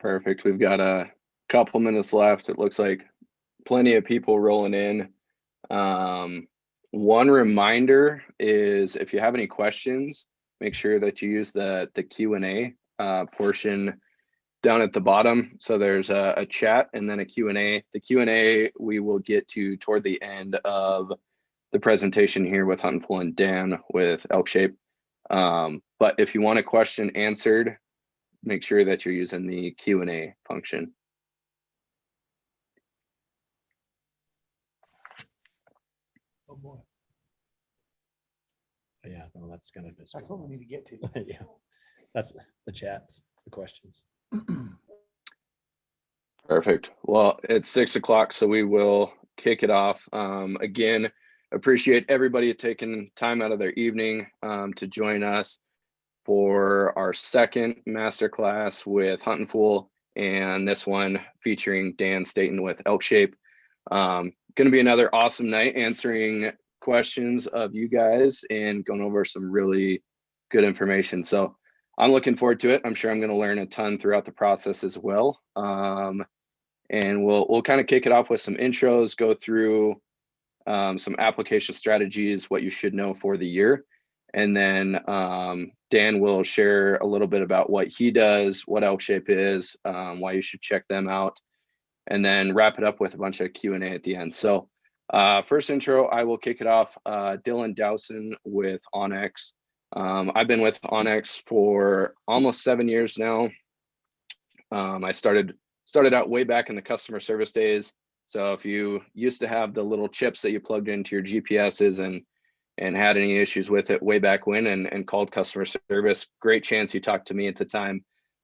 Perfect. We've got a couple minutes left. It looks like plenty of people rolling in. One reminder is if you have any questions, make sure that you use the Q&A portion down at the bottom. So there's a chat and then a Q&A. The Q&A we will get to toward the end of the presentation here with Huntonpool and Dan with ElkShape. But if you want a question answered, make sure that you're using the Q&A function. Oh boy. Yeah, no, that's kind of That's what we need to get to. yeah, that's the chats, the questions. Perfect. Well, it's 6 o'clock, so we will kick it off. Again, appreciate everybody taking time out of their evening to join us for our second masterclass with Huntonpool, and this one featuring Dan Staton with ElkShape. Going to be another awesome night answering questions of you guys and going over some really good information. So I'm looking forward to it. I'm sure I'm going to learn a ton throughout the process as well. And we'll kind of kick it off with some intros, go through some application strategies, what you should know for the year. And then Dan will share a little bit about what he does, what ElkShape is, why you should check them out, and then wrap it up with a bunch of Q&A at the end. So first intro, I will kick it off. Dylan Dowson with onX. I've been with onX for almost 7 years now. I started out way back in the customer service days. So if you used to have the little chips that you plugged into your GPSs and had any issues with it way back when and called customer service, great chance you talked to me at the time.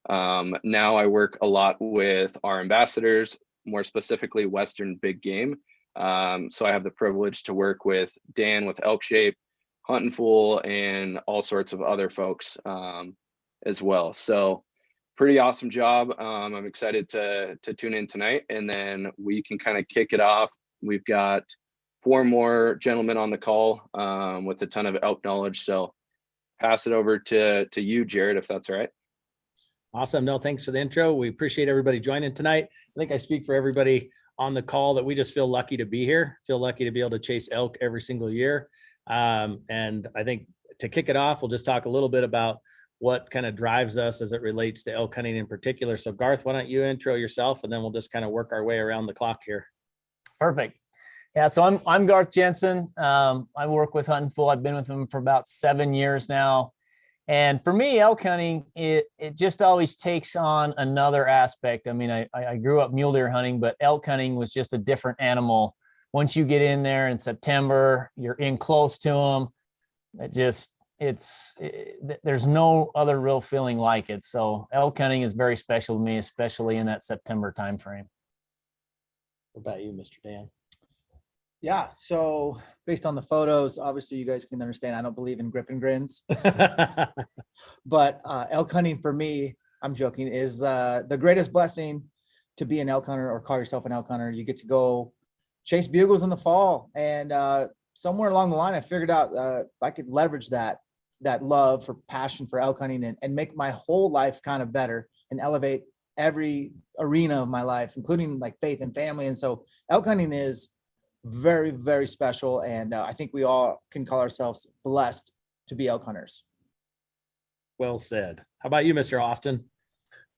Now I work a lot with our ambassadors, more specifically Western big game. So I have the privilege to work with Dan with ElkShape, Huntonpool, and all sorts of other folks as well. So pretty awesome job. I'm excited to tune in tonight, and then we can kind of kick it off. We've got 4 more gentlemen on the call with a ton of elk knowledge. So pass it over to you, Jared, if that's all right. Awesome. No, thanks for the intro. We appreciate everybody joining tonight. I think I speak for everybody on the call that we just feel lucky to be here, feel lucky to be able to chase elk every single year. And I think to kick it off, we'll just talk a little bit about what kind of drives us as it relates to elk hunting in particular. So Garth, why don't you intro yourself, and then we'll just kind of work our way around the clock here. Perfect. Yeah, so I'm Garth Jensen. I work with Huntonpool. I've been with them for about 7 years now. And for me, elk hunting, it just always takes on another aspect. I mean, I grew up mule deer hunting, but elk hunting was just a different animal. Once you get in there in September, you're in close to them. There's no other real feeling like it. So elk hunting is very special to me, especially in that September timeframe. What about you, Mr. Dan? Yeah, so based on the photos, obviously you guys can understand I don't believe in grip and grins. But elk hunting for me, I'm joking, is the greatest blessing to be an elk hunter or call yourself an elk hunter. You get to go chase bugles in the fall. And somewhere along the line, I figured out I could leverage that love for passion for elk hunting and make my whole life kind of better and elevate every arena of my life, including like faith and family. And so elk hunting is very, very special. And I think we all can call ourselves blessed to be elk hunters. Well said. How about you, Mr. Austin?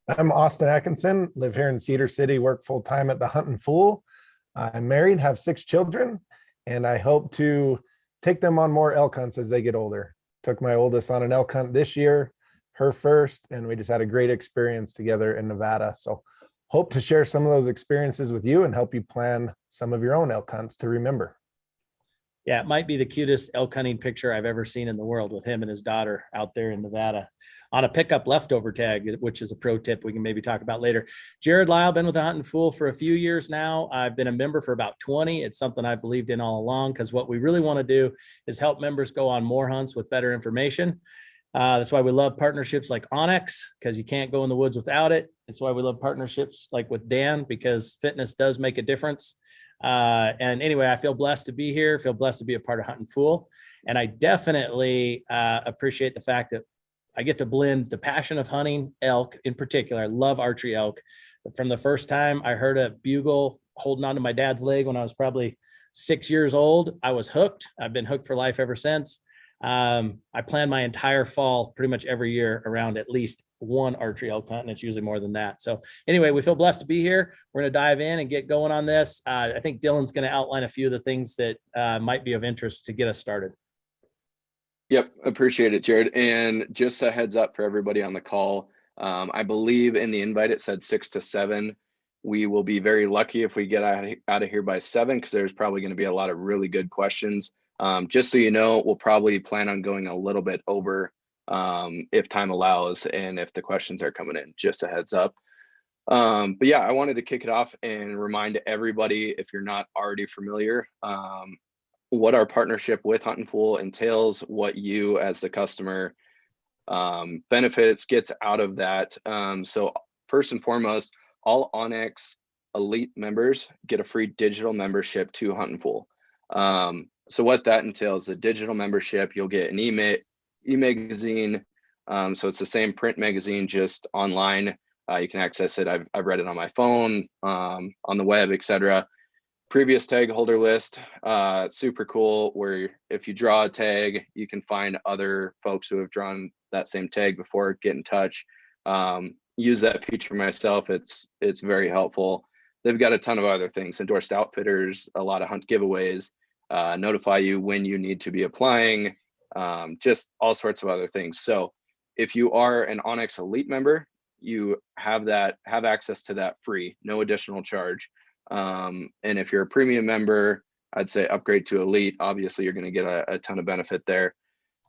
I'm Austin Atkinson, live here in Cedar City, work full-time at the Huntonpool. I'm married, have 6 children, and I hope to take them on more elk hunts as they get older. Took my oldest on an elk hunt this year, her first, and we just had a great experience together in Nevada. So hope to share some of those experiences with you and help you plan some of your own elk hunts to remember. Yeah, it might be the cutest elk hunting picture I've ever seen in the world with him and his daughter out there in Nevada on a pickup leftover tag, which is a pro tip we can maybe talk about later. Jared Lyle, been with the Huntonpool for a few years now. I've been a member for about 20. It's something I believed in all along, because what we really want to do is help members go on more hunts with better information. That's why we love partnerships like onX, because you can't go in the woods without it. That's why we love partnerships like with Dan, because fitness does make a difference. And anyway, I feel blessed to be here, feel blessed to be a part of Huntonpool. And I definitely appreciate the fact that I get to blend the passion of hunting elk in particular. I love archery elk. From the first time I heard a bugle holding onto my dad's leg when I was probably 6 years old, I was hooked. I've been hooked for life ever since. I plan my entire fall pretty much every year around at least one archery elk hunt, and it's usually more than that. So anyway, we feel blessed to be here. We're going to dive in and get going on this. I think Dylan's going to outline a few of the things that might be of interest to get us started. Yep, appreciate it, Jared. And just a heads up for everybody on the call. I believe in the invite it said 6 to 7. We will be very lucky if we get out of here by 7, because there's probably going to be a lot of really good questions. Just so you know, we'll probably plan on going a little bit over if time allows and if the questions are coming in. Just a heads up. But yeah, I wanted to kick it off and remind everybody, if you're not already familiar, what our partnership with Huntonpool entails, what you as the customer benefits, gets out of that. So first and foremost, all onX Elite members get a free digital membership to Huntonpool. So what that entails, a digital membership, you'll get an e-magazine. So it's the same print magazine, just online. You can access it. I've read it on my phone, on the web, etc. Previous tag holder list, super cool, where if you draw a tag, you can find other folks who have drawn that same tag before, get in touch. Use that feature myself. It's very helpful. They've got a ton of other things, endorsed outfitters, a lot of hunt giveaways, notify you when you need to be applying, just all sorts of other things. So if you are an onX Elite member, you have access to that free, no additional charge. And if you're a premium member, I'd say upgrade to Elite. Obviously, you're going to get a ton of benefit there.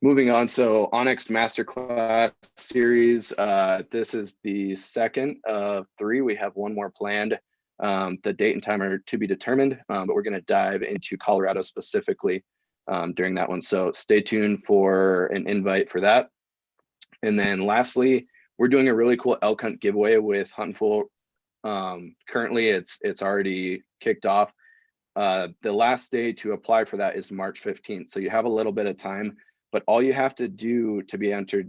Moving on, so onX Masterclass series. This is the second of 3. We have one more planned. The date and time are to be determined, but we're going to dive into Colorado specifically during that one. So stay tuned for an invite for that. And then lastly, we're doing a really cool elk hunt giveaway with Huntonpool. Currently, it's already kicked off. The last day to apply for that is March 15th. So you have a little bit of time, but all you have to do to be entered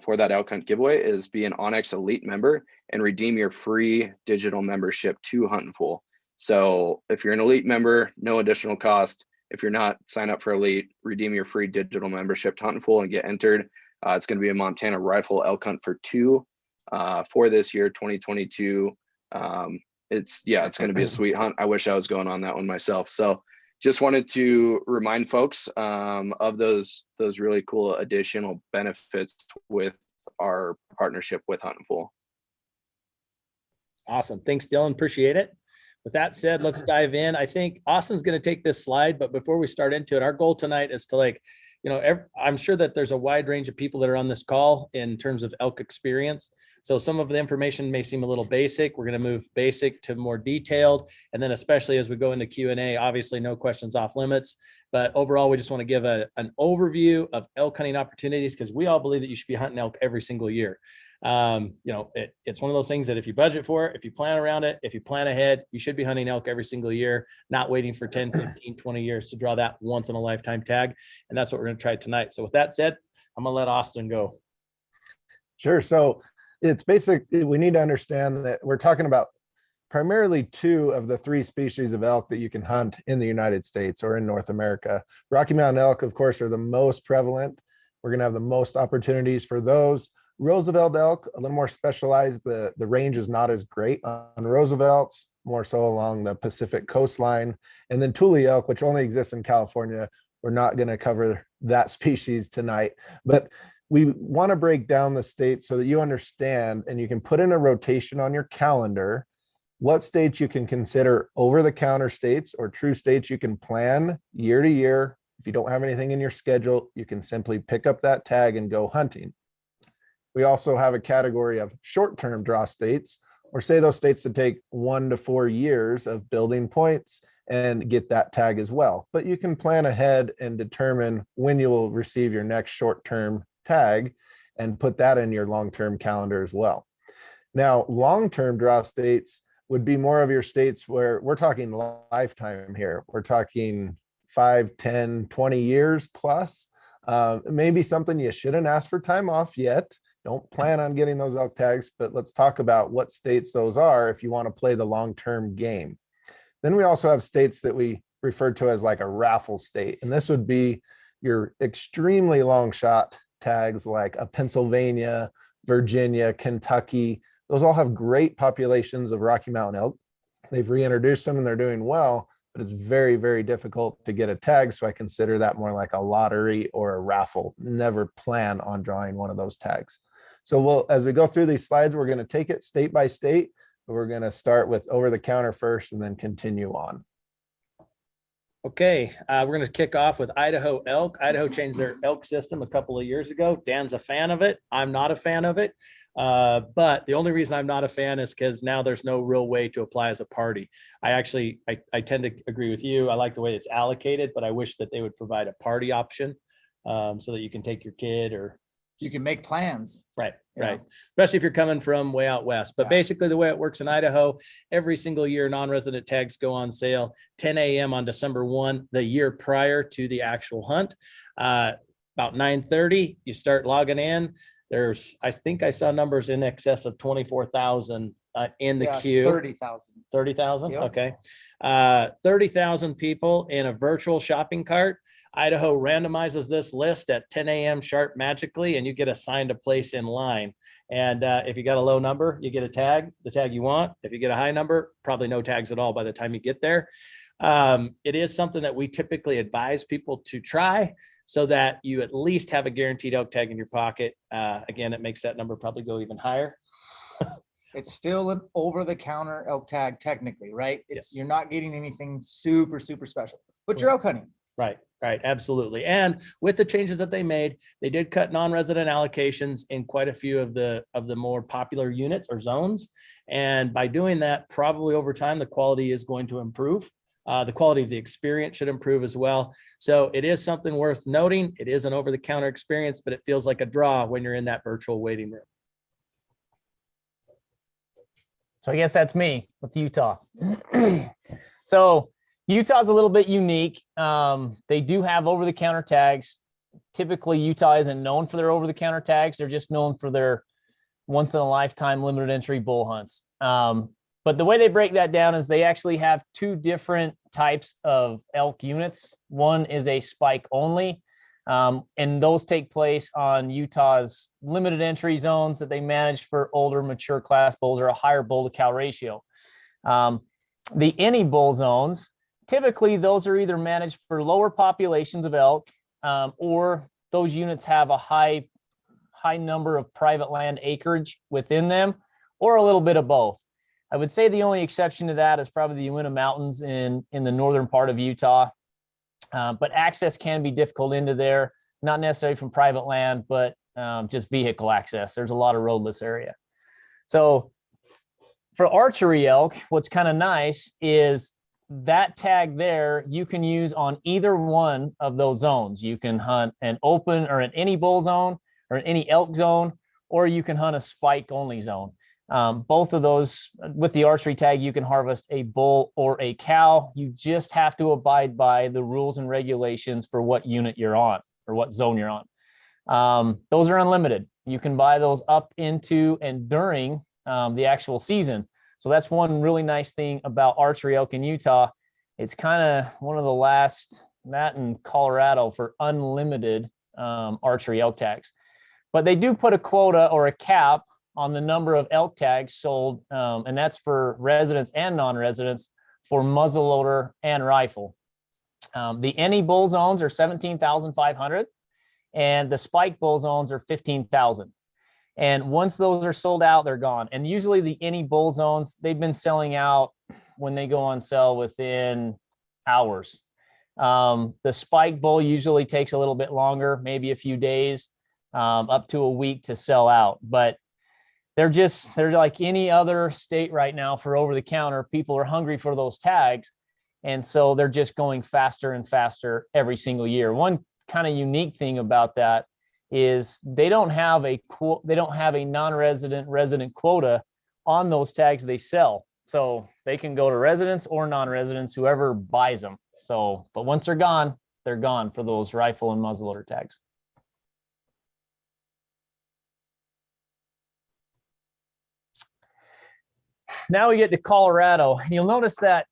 for that elk hunt giveaway is be an onX Elite member and redeem your free digital membership to Huntonpool. So if you're an Elite member, no additional cost. If you're not, sign up for Elite, redeem your free digital membership to Huntonpool and get entered. It's going to be a Montana rifle elk hunt for 2 for this year, 2022. It's going to be a sweet hunt. I wish I was going on that one myself. So just wanted to remind folks of those really cool additional benefits with our partnership with Huntonpool. Awesome. Thanks, Dylan. Appreciate it. With that said, let's dive in. I think Austin's going to take this slide, but before we start into it, our goal tonight is to I'm sure that there's a wide range of people that are on this call in terms of elk experience. So some of the information may seem a little basic. We're going to move basic to more detailed. And then especially as we go into Q&A, obviously no questions off limits. But overall, we just want to give an overview of elk hunting opportunities, because we all believe that you should be hunting elk every single year. It's one of those things that if you budget for it, if you plan around it, if you plan ahead, you should be hunting elk every single year, not waiting for 10, 15, 20 years to draw that once in a lifetime tag. And that's what we're going to try tonight. So with that said, I'm going to let Austin go. Sure. So it's basic. We need to understand that we're talking about primarily 2 of the 3 species of elk that you can hunt in the United States or in North America. Rocky Mountain elk, of course, are the most prevalent. We're going to have the most opportunities for those. Roosevelt elk, a little more specialized. The range is not as great on Roosevelt's, more so along the Pacific coastline. And then Thule elk, which only exists in California. We're not going to cover that species tonight, but we want to break down the states so that you understand and you can put in a rotation on your calendar what states you can consider over-the-counter states or true states you can plan year to year. If you don't have anything in your schedule, you can simply pick up that tag and go hunting. We also have a category of short-term draw states, or say those states that take 1 to 4 years of building points and get that tag as well. But you can plan ahead and determine when you will receive your next short-term tag and put that in your long-term calendar as well. Now, long-term draw states would be more of your states where we're talking lifetime here. We're talking 5, 10, 20 years plus. Maybe something you shouldn't ask for time off yet. Don't plan on getting those elk tags, but let's talk about what states those are if you want to play the long-term game. Then we also have states that we refer to as like a raffle state. And this would be your extremely long shot tags like a Pennsylvania, Virginia, Kentucky. Those all have great populations of Rocky Mountain elk. They've reintroduced them and they're doing well, but it's very, very difficult to get a tag. So I consider that more like a lottery or a raffle. Never plan on drawing one of those tags. So as we go through these slides, we're going to take it state by state. But we're going to start with over the counter first and then continue on. Okay, we're going to kick off with Idaho Elk. Idaho changed their elk system a couple of years ago. Dan's a fan of it. I'm not a fan of it. But the only reason I'm not a fan is because now there's no real way to apply as a party. I tend to agree with you. I like the way it's allocated, but I wish that they would provide a party option so that you can take your kid or You can make plans. Right. Yeah. Right. Especially if you're coming from way out west. But Yeah. basically the way it works in Idaho, every single year, non-resident tags go on sale 10 a.m. on December 1, the year prior to the actual hunt. About 9:30, you start logging in. I think I saw numbers in excess of 24,000 in the Yeah, queue. 30,000. 30,000. Yep. Okay. 30,000 people in a virtual shopping cart. Idaho randomizes this list at 10 a.m. sharp magically, and you get assigned a place in line. And if you got a low number, you get a tag, the tag you want. If you get a high number, probably no tags at all by the time you get there. It is something that we typically advise people to try so that you at least have a guaranteed elk tag in your pocket. Again, it makes that number probably go even higher. It's still an over-the-counter elk tag technically, right? Yes. You're not getting anything super, super special, but you're elk hunting. Right, right, absolutely. And with the changes that they made, they did cut non-resident allocations in quite a few of the more popular units or zones. And by doing that, probably over time, the quality is going to improve. The quality of the experience should improve as well. So it is something worth noting. It is an over-the-counter experience, but it feels like a draw when you're in that virtual waiting room. So I guess that's me with Utah. So Utah's a little bit unique. They do have over-the-counter tags. Typically, Utah isn't known for their over-the-counter tags. They're just known for their once-in-a-lifetime limited entry bull hunts. But the way they break that down is they actually have two different types of elk units. One is a spike only, and those take place on Utah's limited entry zones that they manage for older mature class bulls or a higher bull to cow ratio. The any bull zones, typically those are either managed for lower populations of elk, or those units have a high number of private land acreage within them, or a little bit of both. I would say the only exception to that is probably the Uinta Mountains in the northern part of Utah. But access can be difficult into there, not necessarily from private land, but just vehicle access. There's a lot of roadless area. So for archery elk, what's kind of nice is that tag there you can use on either one of those zones. You can hunt an open or an any bull zone or an any elk zone, or you can hunt a spike only zone. Both of those, with the archery tag, you can harvest a bull or a cow. You just have to abide by the rules and regulations for what unit you're on or what zone you're on. Those are unlimited. You can buy those up into and during the actual season. So that's one really nice thing about archery elk in Utah. It's kind of one of the last, that in Colorado, for unlimited archery elk tags. But they do put a quota or a cap on the number of elk tags sold, and that's for residents and non-residents for muzzleloader and rifle. The any bull zones are 17,500, and the spike bull zones are 15,000. And once those are sold out, they're gone. And usually the any bull zones, they've been selling out when they go on sale within hours. The spike bull usually takes a little bit longer, maybe a few days, up to a week to sell out. But they're like any other state right now for over the counter. People are hungry for those tags. And so they're just going faster and faster every single year. One kind of unique thing about that is they don't have a non-resident resident quota on those tags they sell. So they can go to residents or non-residents, whoever buys them. So, but once they're gone for those rifle and muzzleloader tags. now we get to Colorado. You'll notice that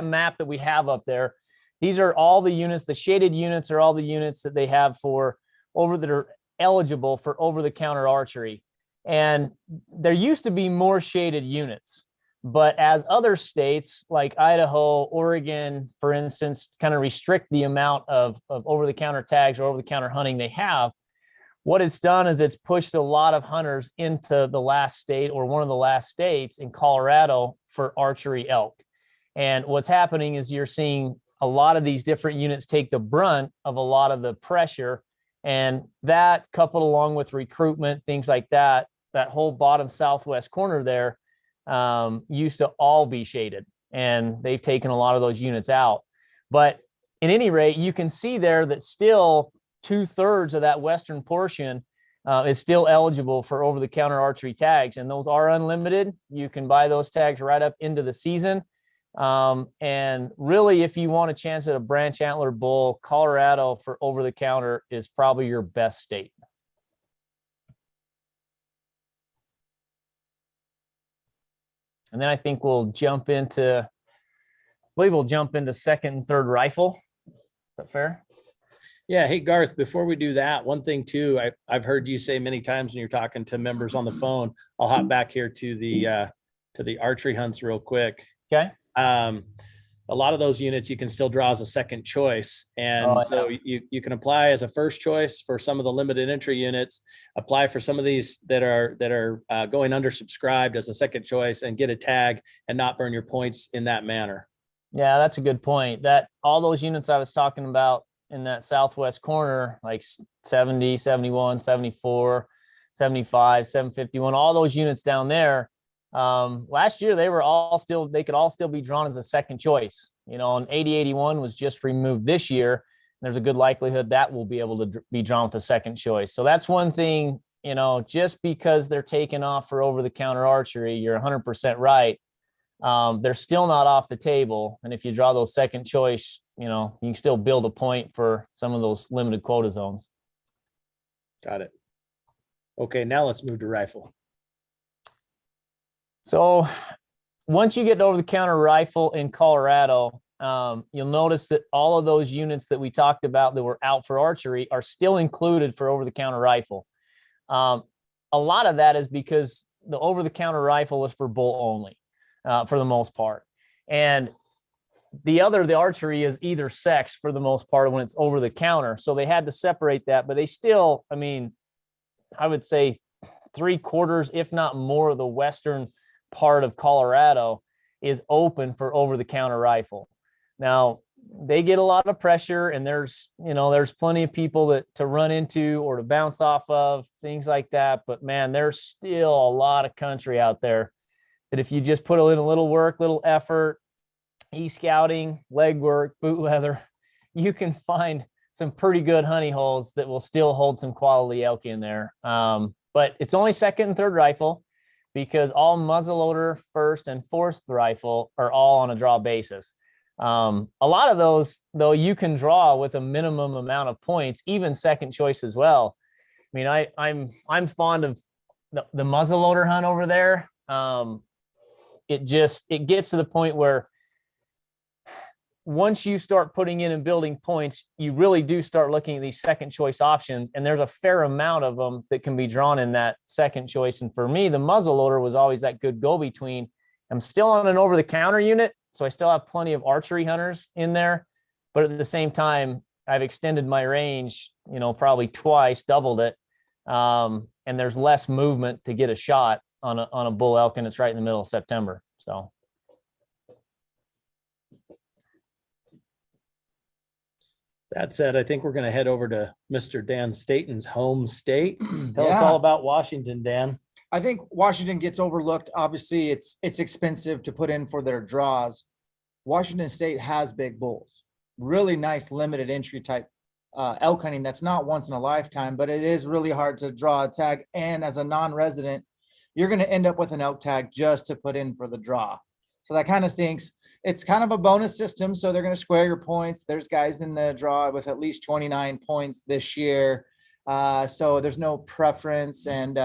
map that we have up there. These are all the units. The shaded units are all the units that they have that are eligible for over-the-counter archery. And there used to be more shaded units, but as other states like Idaho, Oregon, for instance, kind of restrict the amount of over-the-counter tags or over-the-counter hunting they have, what it's done is it's pushed a lot of hunters into the last state or one of the last states in Colorado for archery elk. And what's happening is you're seeing a lot of these different units take the brunt of a lot of the pressure, and that coupled along with recruitment, things like that, that whole bottom southwest corner there used to all be shaded, and they've taken a lot of those units out. But at any rate, you can see there that still 2/3 of that western portion is still eligible for over-the-counter archery tags, and those are unlimited. You can buy those tags right up into the season. And really, if you want a chance at a branch antler bull, Colorado for over-the-counter is probably your best state. And then I think we'll jump into second and third rifle. Is that fair? Yeah. Hey, Garth, before we do that, one thing too, I've heard you say many times when you're talking to members on the phone, I'll hop back here to the archery hunts real quick. Okay. A lot of those units you can still draw as a second choice. And so you can apply as a first choice for some of the limited entry units, apply for some of these that are going undersubscribed as a second choice, and get a tag and not burn your points in that manner. Yeah, that's a good point. That all those units I was talking about in that southwest corner, like 70, 71, 74, 75, 751, all those units down there, last year they could all still be drawn as a second choice, and 8081 was just removed this year. And there's a good likelihood that will be able to be drawn with a second choice. So that's one thing, just because they're taken off for over-the-counter archery, you're 100% right. They're still not off the table. And if you draw those second choice, you can still build a point for some of those limited quota zones. Got it. Okay, now let's move to rifle. So once you get over the counter rifle in Colorado, you'll notice that all of those units that we talked about that were out for archery are still included for over the counter rifle. A lot of that is because the over the counter rifle is for bull only, for the most part. And the archery is either sex for the most part when it's over the counter. So they had to separate that, but they still, I would say 3/4, if not more, of the western part of Colorado is open for over the counter rifle. Now they get a lot of pressure, and there's plenty of people to run into or to bounce off of, things like that. But man, there's still a lot of country out there that if you just put in a little work, little effort, e-scouting, leg work, boot leather, you can find some pretty good honey holes that will still hold some quality elk in there. But it's only second and third rifle, because all muzzleloader first and fourth rifle are all on a draw basis. A lot of those, though, you can draw with a minimum amount of points, even second choice as well. I'm fond of the muzzleloader hunt over there. It gets to the point where once you start putting in and building points, you really do start looking at these second choice options, and there's a fair amount of them that can be drawn in that second choice. And for me, the muzzleloader was always that good go-between. I'm still on an over-the-counter unit, so I still have plenty of archery hunters in there, but at the same time, I've extended my range, probably twice, doubled it, and there's less movement to get a shot on a bull elk, and it's right in the middle of September. So. That said, I think we're going to head over to Mr. Dan Staton's home state. Tell us all about Washington, Dan. I think Washington gets overlooked. Obviously, it's expensive to put in for their draws. Washington State has big bulls, really nice limited entry type elk hunting. That's not once in a lifetime, but it is really hard to draw a tag. And as a non-resident, you're going to end up with an elk tag just to put in for the draw. So that kind of stinks. It's kind of a bonus system, so they're going to square your points. There's guys in the draw with at least 29 points this year. So there's no preference. And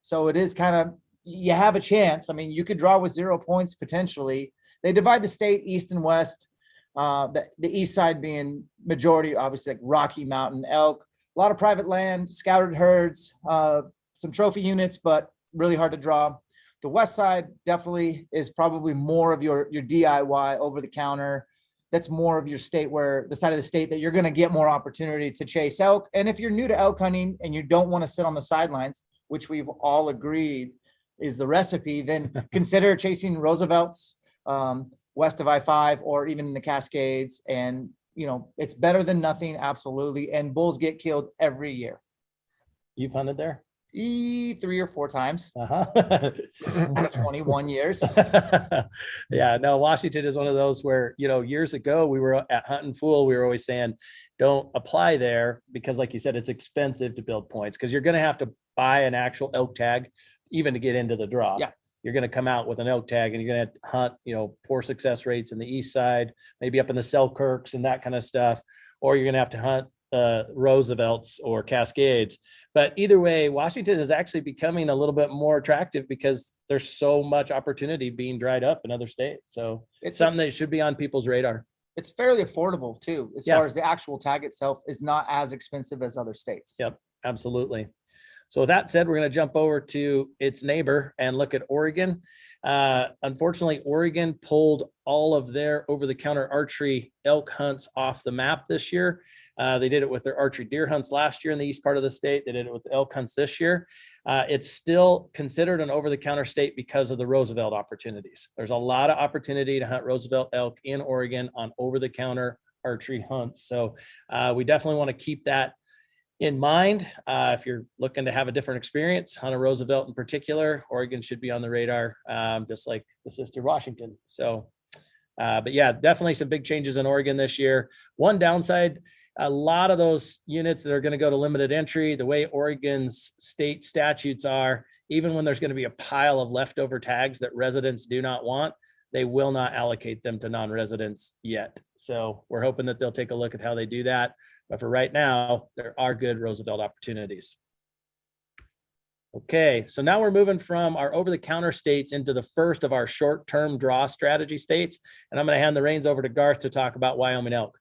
so it is kind of you have a chance. I mean, you could draw with 0 points potentially. They divide the state east and west. The east side being majority, obviously, like Rocky Mountain Elk, a lot of private land, scouted herds, some trophy units, but really hard to draw. The west side definitely is probably more of your DIY over the counter. That's more of your state, where the side of the state that you're going to get more opportunity to chase elk. And if you're new to elk hunting and you don't want to sit on the sidelines, which we've all agreed is the recipe, then consider chasing Roosevelt's west of I-5 or even in the Cascades. And, you know, it's better than nothing. Absolutely. And bulls get killed every year. You've hunted there? 3 or 4 times. Uh-huh. 21 years. Yeah, no, Washington is one of those where, you know, years ago we were at Huntonpool, we were always saying, don't apply there because, like you said, it's expensive to build points because you're going to have to buy an actual elk tag even to get into the draw. Yeah. You're going to come out with an elk tag and you're going to hunt, you know, poor success rates in the east side, maybe up in the Selkirks and that kind of stuff, or you're going to have to hunt Roosevelt's or Cascades. But either way, Washington is actually becoming a little bit more attractive because there's so much opportunity being dried up in other states. So it's something that should be on people's radar. It's fairly affordable too, as far as the actual tag itself is not as expensive as other states. Yep, absolutely. So with that said, we're going to jump over to its neighbor and look at Oregon. Unfortunately, Oregon pulled all of their over-the-counter archery elk hunts off the map this year. They did it with their archery deer hunts last year in the east part of the state. They did it with elk hunts this year. It's still considered an over-the-counter state because of the Roosevelt opportunities. There's a lot of opportunity to hunt Roosevelt elk in Oregon on over-the-counter archery hunts. So we definitely want to keep that in mind. If you're looking to have a different experience, hunt a Roosevelt in particular, Oregon should be on the radar, just like the sister Washington. So, but yeah, definitely some big changes in Oregon this year. One downside, a lot of those units that are going to go to limited entry, the way Oregon's state statutes are, even when there's going to be a pile of leftover tags that residents do not want, they will not allocate them to non-residents yet. So we're hoping that they'll take a look at how they do that. But for right now, there are good Roosevelt opportunities. Okay, so now we're moving from our over-the-counter states into the first of our short-term draw strategy states. And I'm going to hand the reins over to Garth to talk about Wyoming elk.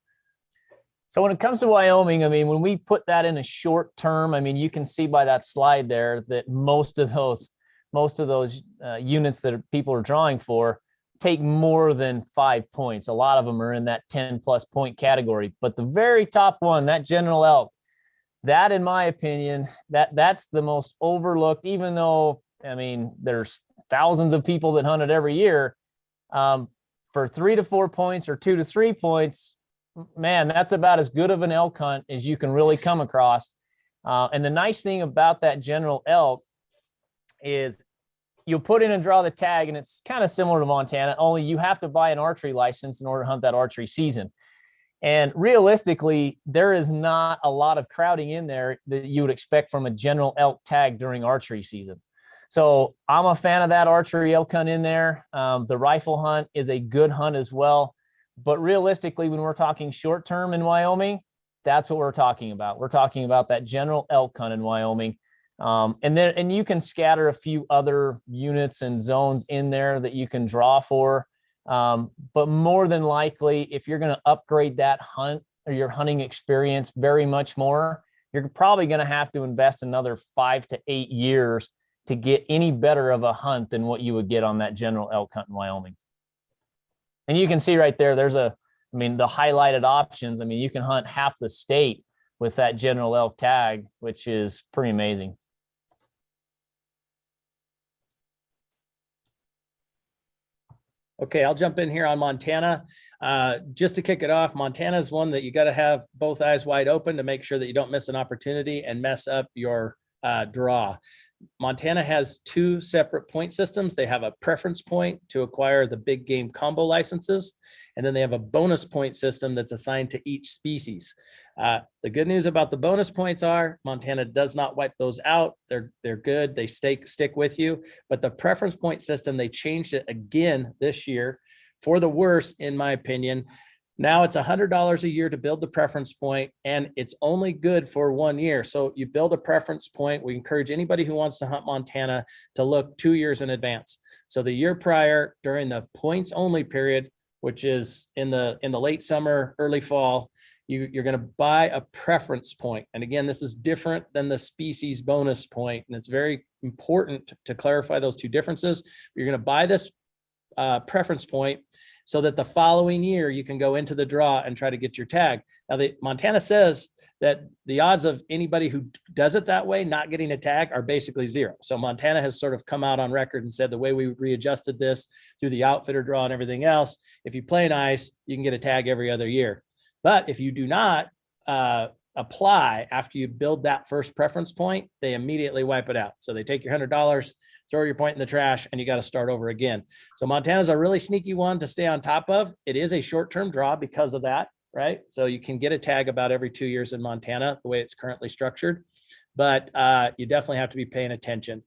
So when it comes to Wyoming, I mean, when we put that in a short term, I mean, you can see by that slide there that most of those units that people are drawing for take more than 5 points. A lot of them are in that 10+ point category. But the very top one, that general elk, that, in my opinion, that's the most overlooked, even though, I mean, there's thousands of people that hunt it every year. For 3 to 4 points or 2 to 3 points, man, that's about as good of an elk hunt as you can really come across. And the nice thing about that general elk is you'll put in and draw the tag, and it's kind of similar to Montana, only you have to buy an archery license in order to hunt that archery season. And realistically, there is not a lot of crowding in there that you would expect from a general elk tag during archery season. So I'm a fan of that archery elk hunt in there. The rifle hunt is a good hunt as well. But realistically, when we're talking short term in Wyoming, that's what we're talking about. We're talking about that general elk hunt in Wyoming. And you can scatter a few other units and zones in there that you can draw for. But more than likely, if you're going to upgrade that hunt or your hunting experience very much more, you're probably going to have to invest another 5 to 8 years to get any better of a hunt than what you would get on that general elk hunt in Wyoming. And you can see right there, the highlighted options. I mean, you can hunt half the state with that general elk tag, which is pretty amazing. Okay, I'll jump in here on Montana. Just to kick it off, Montana is one that you got to have both eyes wide open to make sure that you don't miss an opportunity and mess up your draw. Montana has 2 separate point systems. They have a preference point to acquire the big game combo licenses, and then they have a bonus point system that's assigned to each species. The good news about the bonus points are Montana does not wipe those out. They're good. They stick with you. But the preference point system, they changed it again this year for the worse, in my opinion. Now it's $100 a year to build the preference point, and it's only good for 1 year. So you build a preference point. We encourage anybody who wants to hunt Montana to look 2 years in advance. So the year prior, during the points only period, which is in the late summer, early fall, you're going to buy a preference point. And again, this is different than the species bonus point, and it's very important to clarify those two differences. You're going to buy this preference point so that the following year you can go into the draw and try to get your tag. Now, Montana says that the odds of anybody who does it that way not getting a tag are basically zero. So Montana has sort of come out on record and said the way we readjusted this through the outfitter draw and everything else, if you play nice, you can get a tag every other year. But if you do not apply after you build that first preference point, they immediately wipe it out. So they take your $100, throw your point in the trash, and you got to start over again. So Montana's a really sneaky one to stay on top of. It is a short-term draw because of that, right? So you can get a tag about every 2 years in Montana, the way it's currently structured, but you definitely have to be paying attention.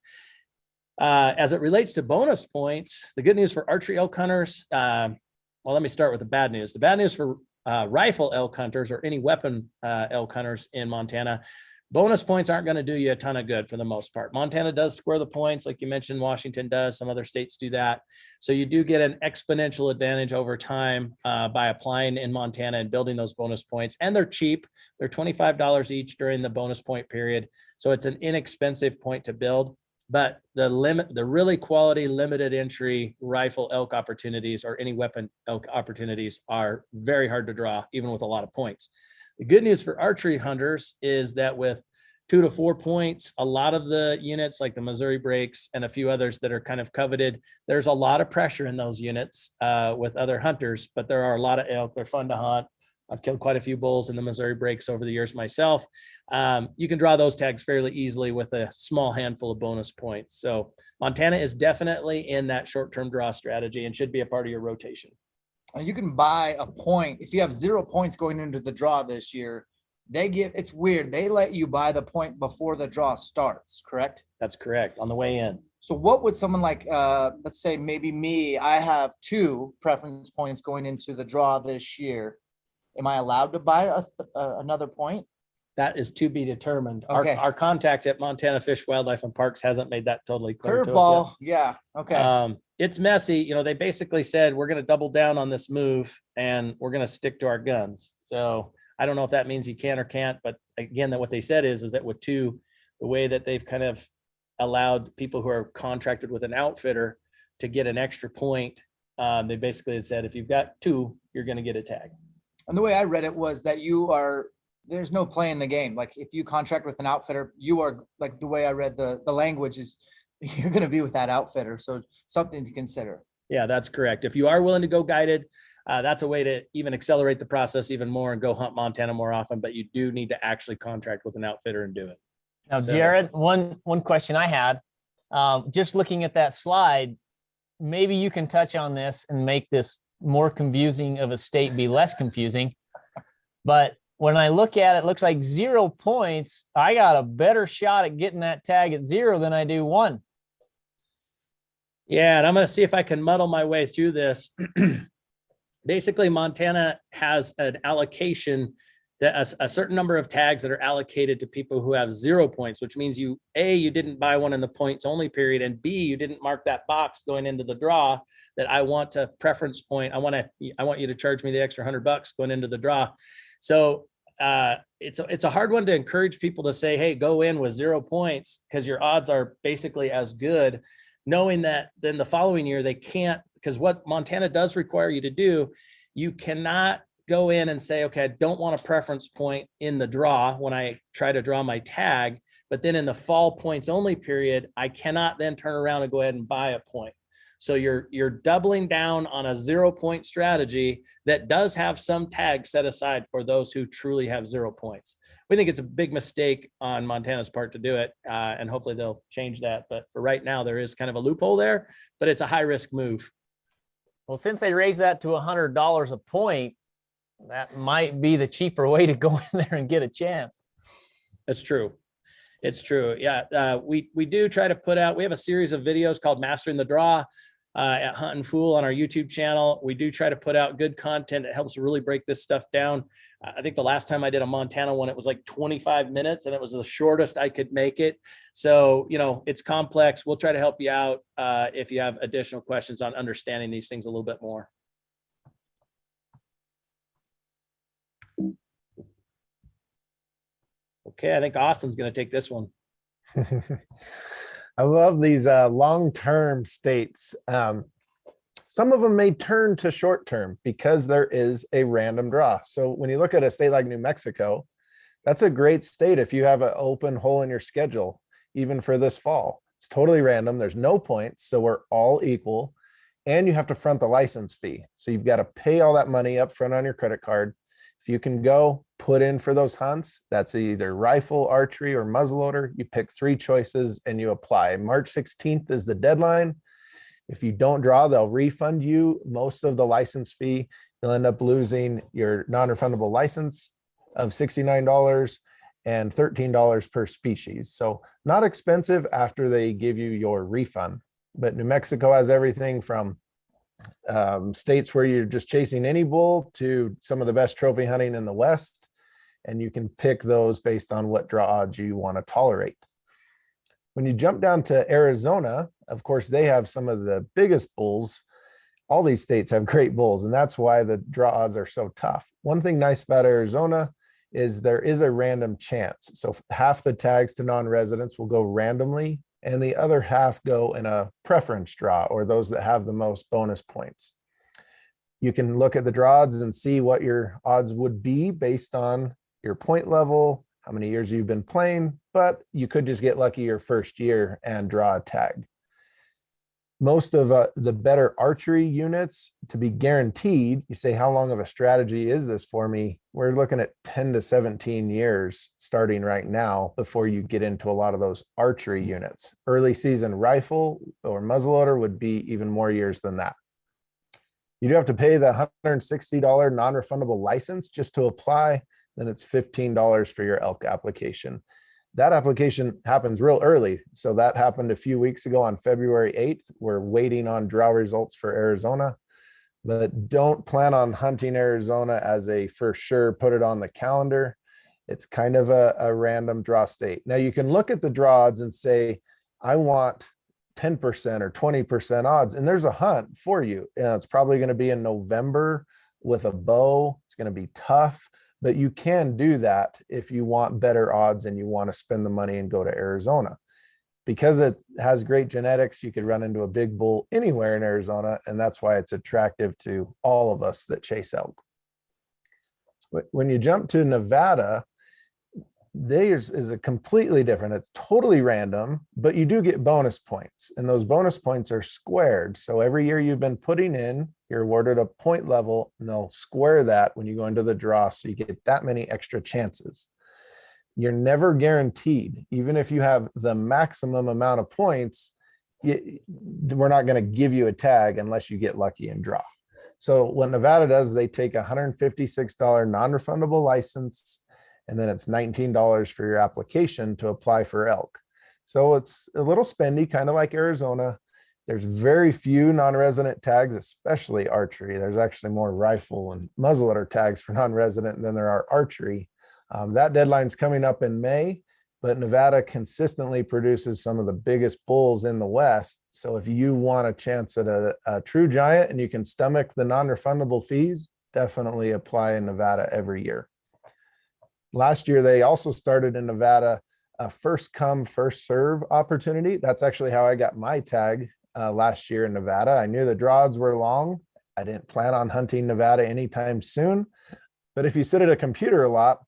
As it relates to bonus points, the good news for archery elk hunters, well, let me start with the bad news. The bad news for rifle elk hunters or any weapon elk hunters in Montana, bonus points aren't going to do you a ton of good for the most part. Montana does square the points, like you mentioned, Washington does, some other states do that. So you do get an exponential advantage over time by applying in Montana and building those bonus points. And they're cheap. They're $25 each during the bonus point period. So it's an inexpensive point to build. But the really quality limited entry rifle elk opportunities or any weapon elk opportunities are very hard to draw, even with a lot of points. The good news for archery hunters is that with 2 to 4 points, a lot of the units like the Missouri Breaks and a few others that are kind of coveted, there's a lot of pressure in those units with other hunters, but there are a lot of elk. They're fun to hunt. I've killed quite a few bulls in the Missouri Breaks over the years myself. You can draw those tags fairly easily with a small handful of bonus points. So Montana is definitely in that short-term draw strategy and should be a part of your rotation. You can buy a point. If you have 0 points going into the draw this year, it's weird. They let you buy the point before the draw starts, correct? That's correct, on the way in. So what would someone like, let's say maybe me, I have 2 preference points going into the draw this year. Am I allowed to buy another point? That is to be determined. Okay. Our contact at Montana Fish, Wildlife and Parks hasn't made that totally clear to us Curveball, yeah, okay. yet. It's messy. You know, they basically said, we're going to double down on this move and we're going to stick to our guns. So I don't know if that means you can or can't, but again, that what they said is that with 2, the way that they've kind of allowed people who are contracted with an outfitter to get an extra point, they basically said, if you've got 2, you're going to get a tag. And the way I read it was that there's no play in the game. Like if you contract with an outfitter, you are, like the way I read the language is you're going to be with that outfitter. So something to consider. Yeah, that's correct. If you are willing to go guided, that's a way to even accelerate the process even more and go hunt Montana more often, but you do need to actually contract with an outfitter and do it. Now, Jared, one question I had, just looking at that slide, maybe you can touch on this and make this more confusing of a state be less confusing. But when I look at it, it looks like 0 points. I got a better shot at getting that tag at 0 than I do 1. Yeah, and I'm going to see if I can muddle my way through this. Basically, Montana has an allocation that a certain number of tags that are allocated to people who have 0 points, which means you didn't buy one in the points only period, and B, you didn't mark that box going into the draw that I want to preference point. I want you to charge me the extra $100 going into the draw. So it's a hard one to encourage people to say, hey, go in with 0 points because your odds are basically as good, knowing that then the following year they can't, because what Montana does require you to do, you cannot go in and say, okay, I don't want a preference point in the draw when I try to draw my tag, but then in the fall points only period, I cannot then turn around and go ahead and buy a point. So you're doubling down on a 0 point strategy that does have some tags set aside for those who truly have 0 points. We think it's a big mistake on Montana's part to do it, and hopefully they'll change that. But for right now, there is kind of a loophole there, but it's a high risk move. Well, since they raised that to $100 a point, that might be the cheaper way to go in there and get a chance. That's true. It's true. Yeah. We do try to put out, we have a series of videos called Mastering the Draw. at Huntonpool on our YouTube channel. We do try to put out good content that helps really break this stuff down. I think the last time I did a Montana one, it was like 25 minutes and it was the shortest I could make it. So, you know, it's complex. We'll try to help you out if you have additional questions on understanding these things a little bit more. Okay, I think Austin's going to take this one. I love these long-term states. Some of them may turn to short-term because there is a random draw. So when you look at a state like New Mexico, that's a great state if you have an open hole in your schedule, even for this fall. It's totally random. There's no points, so we're all equal. And you have to front the license fee. So you've got to pay all that money up front on your credit card. If you can go put in for those hunts, that's either rifle, archery, or muzzleloader. You pick 3 choices and you apply. March 16th is the deadline. If you don't draw, they'll refund you most of the license fee. You'll end up losing your non-refundable license of $69 and $13 per species. So not expensive after they give you your refund. But New Mexico has everything from states where you're just chasing any bull to some of the best trophy hunting in the West. And you can pick those based on what draw odds you want to tolerate. When you jump down to Arizona, of course, they have some of the biggest bulls. All these states have great bulls, and that's why the draw odds are so tough. One thing nice about Arizona is there is a random chance. So half the tags to non-residents will go randomly, and the other half go in a preference draw, or those that have the most bonus points. You can look at the draw odds and see what your odds would be based on your point level, how many years you've been playing, but you could just get lucky your first year and draw a tag. Most of the better archery units, to be guaranteed, you say, how long of a strategy is this for me? We're looking at 10 to 17 years starting right now before you get into a lot of those archery units. Early season rifle or muzzleloader would be even more years than that. You do have to pay the $160 non-refundable license just to apply. Then it's $15 for your elk application. That application happens real early. So that happened a few weeks ago on February 8th. We're waiting on draw results for Arizona, but don't plan on hunting Arizona as a for sure, put it on the calendar. It's kind of a random draw state. Now you can look at the draw odds and say, I want 10% or 20% odds, and there's a hunt for you. And it's probably going to be in November with a bow. It's going to be tough. But you can do that if you want better odds and you want to spend the money and go to Arizona. Because it has great genetics, you could run into a big bull anywhere in Arizona, and that's why it's attractive to all of us that chase elk. When you jump to Nevada, theirs is a completely different. It's totally random, but you do get bonus points, and those bonus points are squared. So every year you've been putting in, you're awarded a point level, and they'll square that when you go into the draw, so you get that many extra chances. You're never guaranteed. Even if you have the maximum amount of points, we're not going to give you a tag unless you get lucky and draw. So what Nevada does, they take a $156 non-refundable license, and then it's $19 for your application to apply for elk. So it's a little spendy, kind of like Arizona. There's very few non-resident tags, especially archery. There's actually more rifle and muzzleloader tags for non-resident than there are archery. That deadline's coming up in May, but Nevada consistently produces some of the biggest bulls in the West. So if you want a chance at a true giant and you can stomach the non-refundable fees, definitely apply in Nevada every year. Last year, they also started in Nevada a first come, first serve opportunity. That's actually how I got my tag last year in Nevada. I knew the draw odds were long. I didn't plan on hunting Nevada anytime soon. But if you sit at a computer a lot,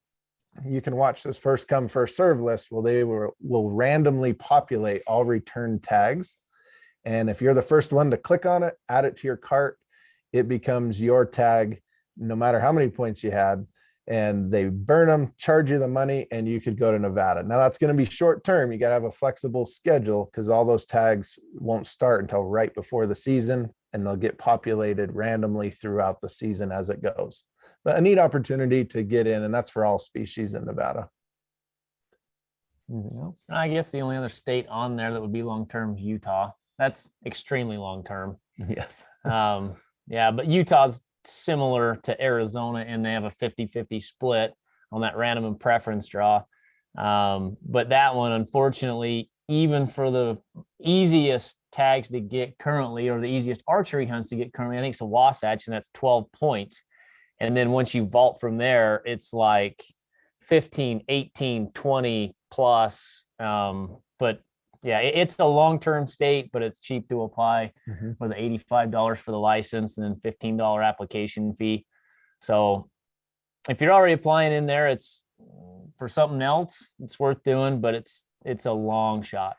you can watch this first come, first serve list. Well, they will randomly populate all return tags. And if you're the first one to click on it, add it to your cart, it becomes your tag, no matter how many points you had. And they burn them, charge you the money, and you could go to Nevada. Now that's going to be short term. You got to have a flexible schedule because all those tags won't start until right before the season, and they'll get populated randomly throughout the season as it goes. But a neat opportunity to get in, and that's for all species in Nevada. I guess the only other state on there that would be long-term is Utah. That's extremely long-term. Yes. Yeah, but Utah's similar to Arizona, and they have a 50-50 split on that random and preference draw. But that one, unfortunately, even for the easiest tags to get currently, or the easiest archery hunts to get currently, I think it's a Wasatch, and that's 12 points. And then once you vault from there, it's like 15, 18, 20 plus. But yeah, it's a long-term state, but it's cheap to apply with $85 for the license and then $15 application fee. So if you're already applying in there, it's for something else, it's worth doing, but it's a long shot.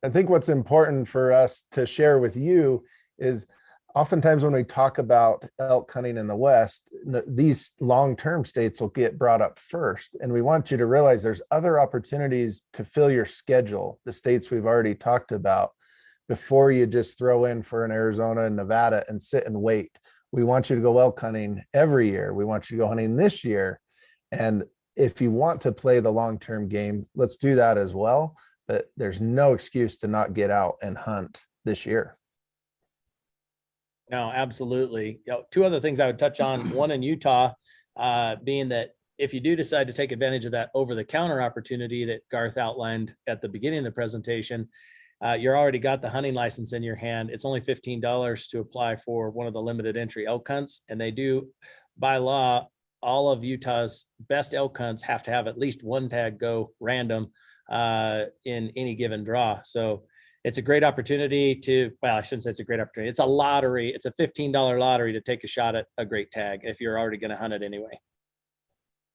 I think what's important for us to share with you is oftentimes when we talk about elk hunting in the West, these long-term states will get brought up first. And we want you to realize there's other opportunities to fill your schedule, the states we've already talked about, before you just throw in for an Arizona and Nevada and sit and wait. We want you to go elk hunting every year. We want you to go hunting this year. And if you want to play the long-term game, let's do that as well. But there's no excuse to not get out and hunt this year. No, absolutely. Two other things I would touch on. One in Utah, being that if you do decide to take advantage of that over-the-counter opportunity that Garth outlined at the beginning of the presentation, you're already got the hunting license in your hand. It's only $15 to apply for one of the limited entry elk hunts. And they do, by law, all of Utah's best elk hunts have to have at least one tag go random in any given draw. So it's a great opportunity to, well, I shouldn't say it's a great opportunity. It's a lottery. It's a $15 lottery to take a shot at a great tag if you're already going to hunt it anyway.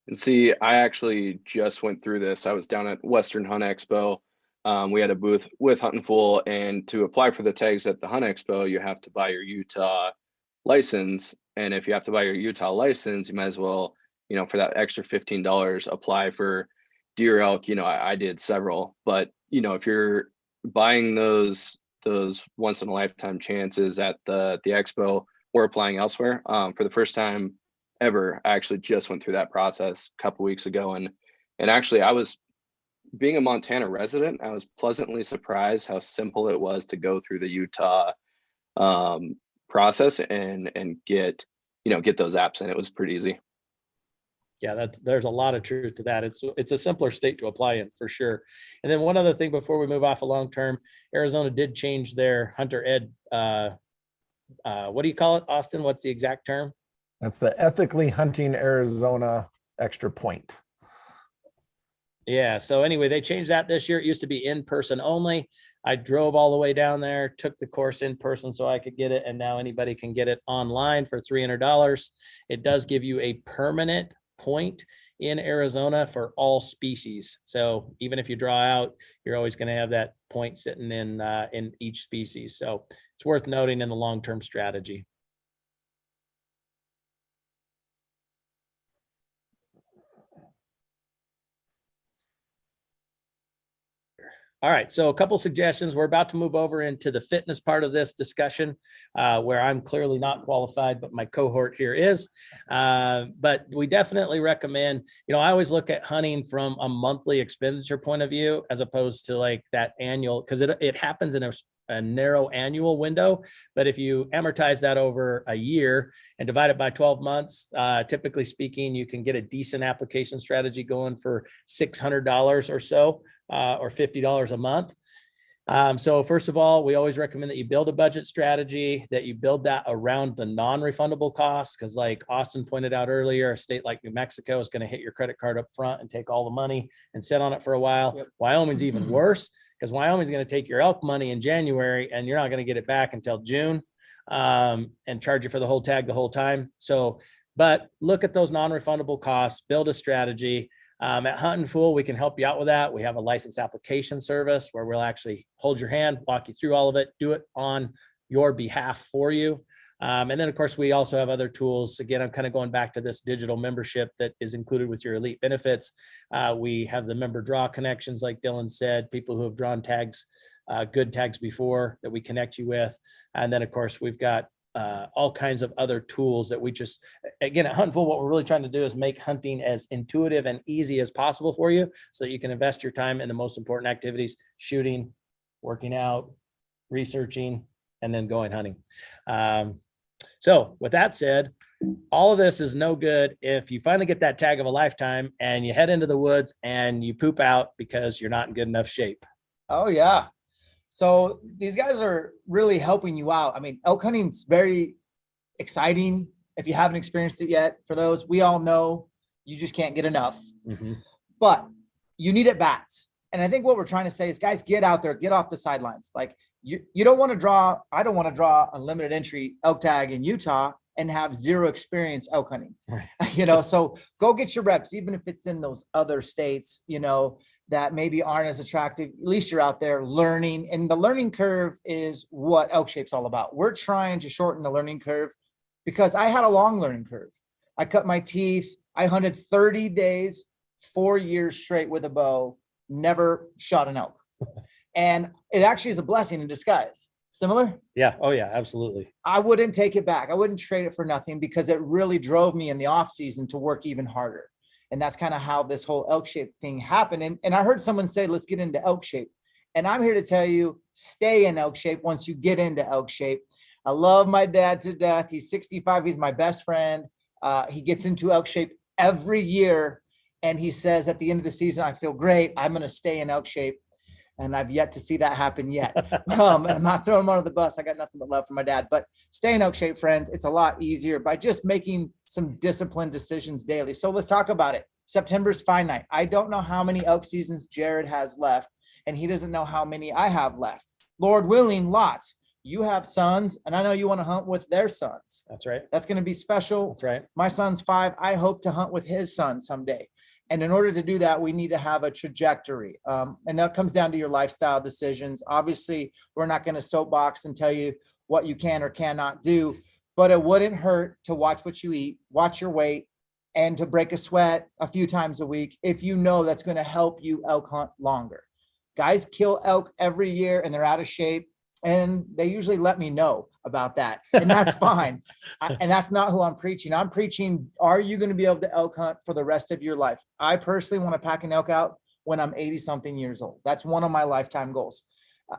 And see, I actually just went through this. I was down at Western Hunt Expo. We had a booth with Huntonpool, and to apply for the tags at the Hunt Expo, you have to buy your Utah license. And if you have to buy your Utah license, you might as well, you know, for that extra $15, apply for deer, elk. You know, I did several, but you know, if you're buying those once in a lifetime chances at the expo or applying elsewhere, for the first time ever, I actually just went through that process a couple weeks ago, and actually I was, being a Montana resident, I was pleasantly surprised how simple it was to go through the Utah process and get those apps in. It was pretty easy. Yeah, there's a lot of truth to that. It's a simpler state to apply in for sure. And then one other thing before we move off a long term, Arizona did change their hunter ed. What do you call it, Austin? What's the exact term? That's the Ethically Hunting Arizona extra point. Yeah. So anyway, they changed that this year. It used to be in person only. I drove all the way down there, took the course in person so I could get it. And now anybody can get it online for $300. It does give you a permanent point in Arizona for all species. So even if you draw out, you're always going to have that point sitting in each species. So it's worth noting in the long-term strategy. All right, so a couple suggestions. We're about to move over into the fitness part of this discussion, where I'm clearly not qualified, but my cohort here is. But we definitely recommend, I always look at hunting from a monthly expenditure point of view, as opposed to like that annual, because it happens in a narrow annual window. But if you amortize that over a year and divide it by 12 months, typically speaking, you can get a decent application strategy going for $600 or so. Or $50 a month. So first of all, we always recommend that you build a budget strategy, that you build that around the non-refundable costs. Because like Austin pointed out earlier, a state like New Mexico is going to hit your credit card up front and take all the money and sit on it for a while. Yep. Wyoming's even worse, because Wyoming's going to take your elk money in January and you're not going to get it back until June, and charge you for the whole tag the whole time. So, but look at those non-refundable costs, build a strategy. At Huntonpool, we can help you out with that. We have a license application service where we'll actually hold your hand, walk you through all of it, do it on your behalf for you. And then, of course, we also have other tools. Again, I'm kind of going back to this digital membership that is included with your elite benefits. We have the member draw connections, like Dylan said, people who have drawn tags, good tags before, that we connect you with. And then, of course, we've got all kinds of other tools that we just, again, at Huntonpool, what we're really trying to do is make hunting as intuitive and easy as possible for you, so that you can invest your time in the most important activities: shooting, working out, researching, and then going hunting. So with that said, all of this is no good if you finally get that tag of a lifetime and you head into the woods and you poop out because you're not in good enough shape. Oh yeah. So these guys are really helping you out. I mean, elk hunting's very exciting. If you haven't experienced it yet, for those, we all know you just can't get enough, but you need at bats. And I think what we're trying to say is, guys, get out there, get off the sidelines. Like you don't want to draw, I don't want to draw a limited entry elk tag in Utah and have zero experience elk hunting, so go get your reps, even if it's in those other states, that maybe aren't as attractive. At least you're out there learning, and the learning curve is what ElkShape's all about. We're trying to shorten the learning curve because I had a long learning curve. I cut my teeth. I hunted 30 days, 4 years straight with a bow, never shot an elk. And it actually is a blessing in disguise. Similar? Yeah. Oh yeah, absolutely. I wouldn't take it back. I wouldn't trade it for nothing because it really drove me in the off season to work even harder. And that's kind of how this whole ElkShape thing happened. And I heard someone say, let's get into ElkShape. And I'm here to tell you, stay in ElkShape once you get into ElkShape. I love my dad to death. He's 65. He's my best friend. He gets into ElkShape every year. And he says at the end of the season, I feel great. I'm going to stay in ElkShape. And I've yet to see that happen yet. I'm not throwing him under the bus. I got nothing but love for my dad. But stay in ElkShape, friends. It's a lot easier by just making some disciplined decisions daily. So let's talk about it. September's finite. I don't know how many elk seasons Jared has left, and he doesn't know how many I have left. Lord willing, lots. You have sons, and I know you want to hunt with their sons. That's right. That's going to be special. That's right. My son's 5. I hope to hunt with his son someday. And in order to do that, we need to have a trajectory. And that comes down to your lifestyle decisions. Obviously, we're not going to soapbox and tell you what you can or cannot do, but it wouldn't hurt to watch what you eat, watch your weight, and to break a sweat a few times a week if you know that's going to help you elk hunt longer. Guys kill elk every year and they're out of shape, and they usually let me know about that, and that's fine. And that's not who I'm preaching. I'm preaching, are you going to be able to elk hunt for the rest of your life? I personally want to pack an elk out when I'm 80 something years old. That's one of my lifetime goals.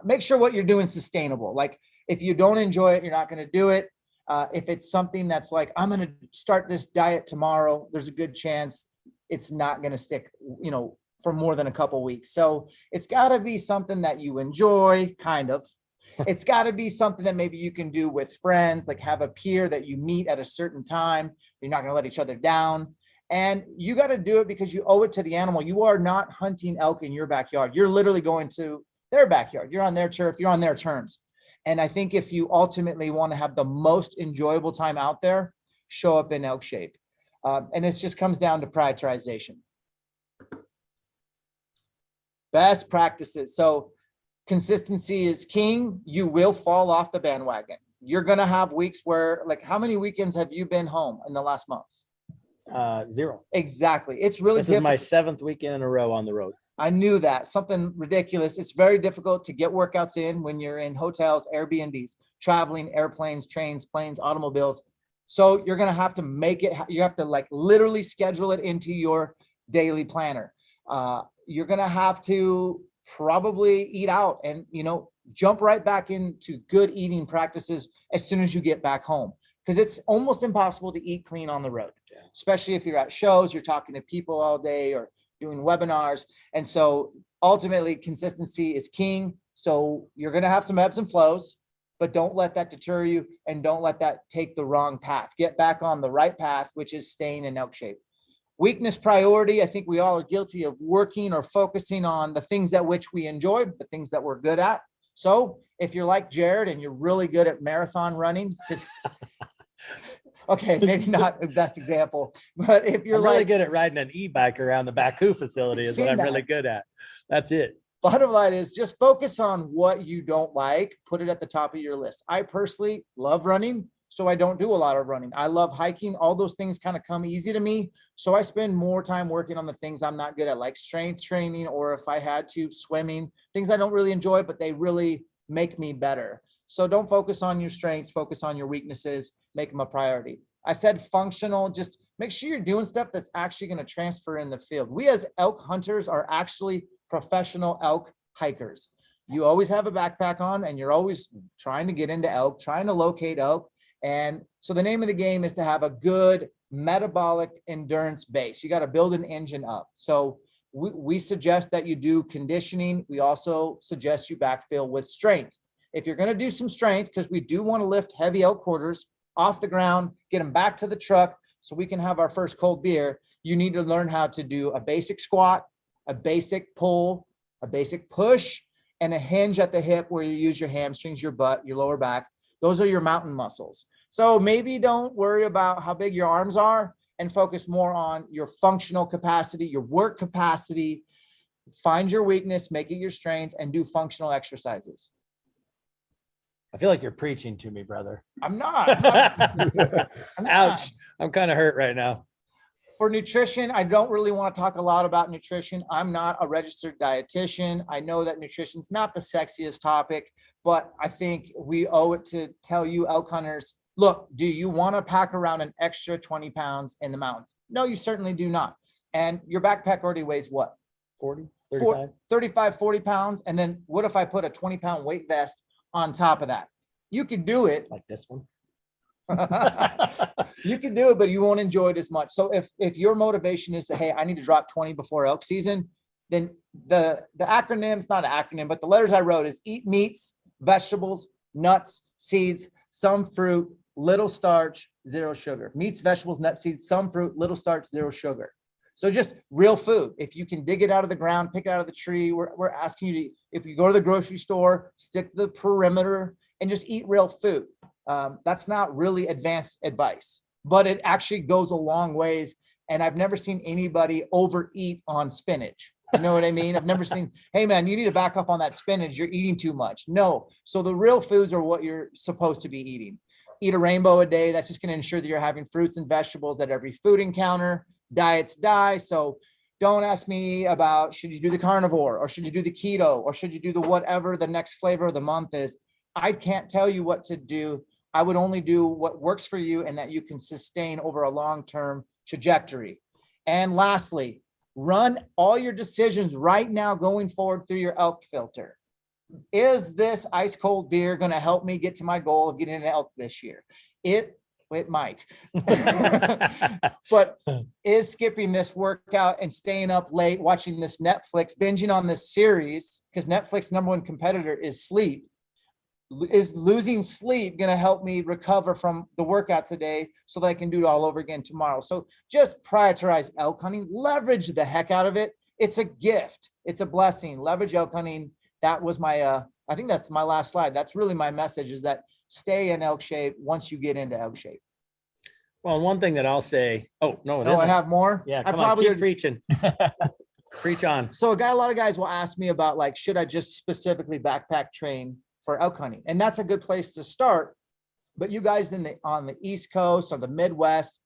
Make sure what you're doing is sustainable. Like if you don't enjoy it, you're not going to do it. If it's something that's like, I'm going to start this diet tomorrow, there's a good chance it's not going to stick, for more than a couple weeks. So it's got to be something that you enjoy, kind of. It's got to be something that maybe you can do with friends, like have a peer that you meet at a certain time. You're not going to let each other down. And you got to do it because you owe it to the animal. You are not hunting elk in your backyard. You're literally going to their backyard. You're on their turf. You're on their terms. And I think if you ultimately want to have the most enjoyable time out there, show up in ElkShape. And it just comes down to prioritization. Best practices. So consistency is king. You will fall off the bandwagon. You're going to have weeks where, like, how many weekends have you been home in the last month? 0. Exactly. It's really This is my 7th weekend in a row on the road. I knew that. Something ridiculous. It's very difficult to get workouts in when you're in hotels, Airbnbs, traveling, airplanes, trains, planes, automobiles. So you're going to have to make it. You have to like literally schedule it into your daily planner. You're going to have to probably eat out and, jump right back into good eating practices as soon as you get back home, because it's almost impossible to eat clean on the road, especially if you're at shows, you're talking to people all day or doing webinars. And so ultimately consistency is king. So you're going to have some ebbs and flows, but don't let that deter you and don't let that take the wrong path. Get back on the right path, which is staying in ElkShape. Weakness priority. I think we all are guilty of working or focusing on the things that which we enjoy, the things that we're good at. So if you're like Jared and you're really good at marathon running, okay, maybe not the best example, but if you're really good at riding an e-bike around the Baku facility is what I'm really good at. That's it. Bottom line is just focus on what you don't like. Put it at the top of your list. I personally love running, so I don't do a lot of running. I love hiking. All those things kind of come easy to me. So I spend more time working on the things I'm not good at, like strength training, or if I had to, swimming, things I don't really enjoy, but they really make me better. So don't focus on your strengths, focus on your weaknesses, make them a priority. I said functional, just make sure you're doing stuff that's actually going to transfer in the field. We as elk hunters are actually professional elk hikers. you always have a backpack on and you're always trying to get into elk, trying to locate elk. And so the name of the game is to have a good metabolic endurance base. You got to build an engine up. So we suggest that you do conditioning. We also suggest you backfill with strength. If you're going to do some strength, because we do want to lift heavy elk quarters off the ground, get them back to the truck so we can have our first cold beer, you need to learn how to do a basic squat, a basic pull, a basic push, and a hinge at the hip where you use your hamstrings, your butt, your lower back. Those are your mountain muscles. So maybe don't worry about how big your arms are and focus more on your functional capacity, your work capacity. Find your weakness, make it your strength, and do functional exercises. I feel like you're preaching to me, brother. I'm not. I'm not. Ouch. I'm kind of hurt right now. For nutrition, I don't really want to talk a lot about nutrition. I'm not a registered dietitian. I know that nutrition is not the sexiest topic, but I think we owe it to tell you elk hunters, look, do you want to pack around an extra 20 pounds in the mountains? No, you certainly do not. And your backpack already weighs what? 40, 35? 35, 40 pounds. And then what if I put a 20-pound weight vest on top of that? You could do it. Like this one. You can do it, but you won't enjoy it as much. So if your motivation is to, hey, I need to drop 20 before elk season, then the acronym, it's not an acronym, but the letters I wrote is eat meats, vegetables, nuts, seeds, some fruit, little starch, zero sugar. Meats, vegetables, nuts, seeds, some fruit, little starch, zero sugar. So just real food. If you can dig it out of the ground, pick it out of the tree, we're asking you to, if you go to the grocery store, stick to the perimeter and just eat real food. That's not really advanced advice, but it actually goes a long ways. And I've never seen anybody overeat on spinach. You know what I mean? I've never seen, hey man, you need to back up on that spinach. You're eating too much. No. So the real foods are what you're supposed to be eating. Eat a rainbow a day. That's just going to ensure that you're having fruits and vegetables at every food encounter. Diets die. So don't ask me about, should you do the carnivore or should you do the keto or should you do the whatever the next flavor of the month is? I can't tell you what to do. I would only do what works for you and that you can sustain over a long-term trajectory. And lastly, run all your decisions right now going forward through your elk filter. Is this ice cold beer going to help me get to my goal of getting an elk this year? It might. But is skipping this workout and staying up late, watching this Netflix, binging on this series, because Netflix's number one competitor is sleep, is losing sleep going to help me recover from the workout today so that I can do it all over again tomorrow? So just prioritize elk hunting, leverage the heck out of it. It's a gift. It's a blessing. Leverage elk hunting. That was my, I think that's my last slide. That's really my message, is that stay in elk shape once you get into elk shape. Well, one thing that I'll say, oh, no, it Oh, I isn't. have more. Yeah, I come on, probably keep preaching. Preach on. So a lot of guys will ask me about, like, should I just specifically backpack train for elk hunting? And that's a good place to start. But you guys on the East Coast or the Midwest,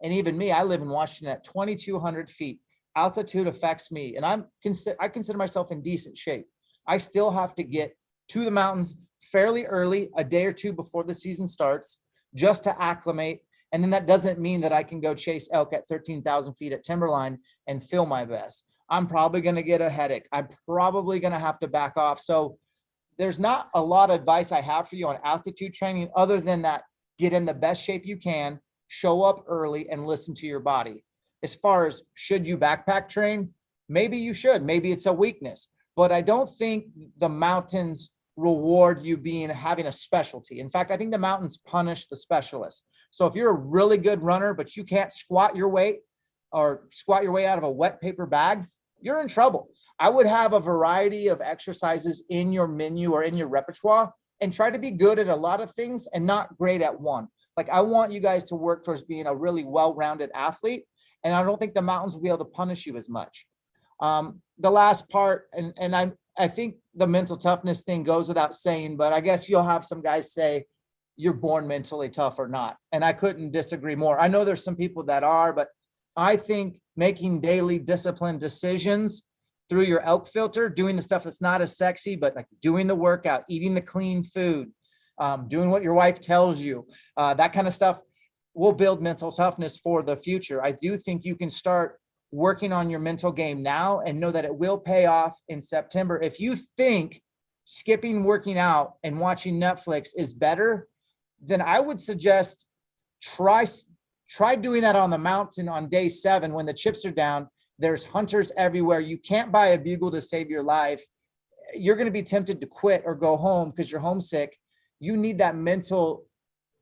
and even me, I live in Washington at 2,200 feet. Altitude affects me, and I consider myself in decent shape. I still have to get to the mountains fairly early, a day or two before the season starts, just to acclimate. And then that doesn't mean that I can go chase elk at 13,000 feet at timberline and feel my best. I'm probably going to get a headache. I'm probably going to have to back off. So there's not a lot of advice I have for you on altitude training other than that, get in the best shape you can, show up early, and listen to your body. As far as should you backpack train, maybe you should. Maybe it's a weakness. But I don't think the mountains reward you having a specialty. In fact, I think the mountains punish the specialists. So if you're a really good runner, but you can't squat your way out of a wet paper bag, you're in trouble. I would have a variety of exercises in your menu or in your repertoire and try to be good at a lot of things and not great at one. Like, I want you guys to work towards being a really well-rounded athlete. And I don't think the mountains will be able to punish you as much. The last part, and I think the mental toughness thing goes without saying, but I guess you'll have some guys say you're born mentally tough or not. And I couldn't disagree more. I know there's some people that are, but I think making daily disciplined decisions through your elk filter, doing the stuff that's not as sexy, but like doing the workout, eating the clean food, doing what your wife tells you, that kind of stuff will build mental toughness for the future. I do think you can start working on your mental game now and know that it will pay off in September. If you think skipping working out and watching Netflix is better, then I would suggest try doing that on the mountain on day 7 when the chips are down. There's hunters everywhere. You can't buy a bugle to save your life. You're going to be tempted to quit or go home because you're homesick. You need that mental,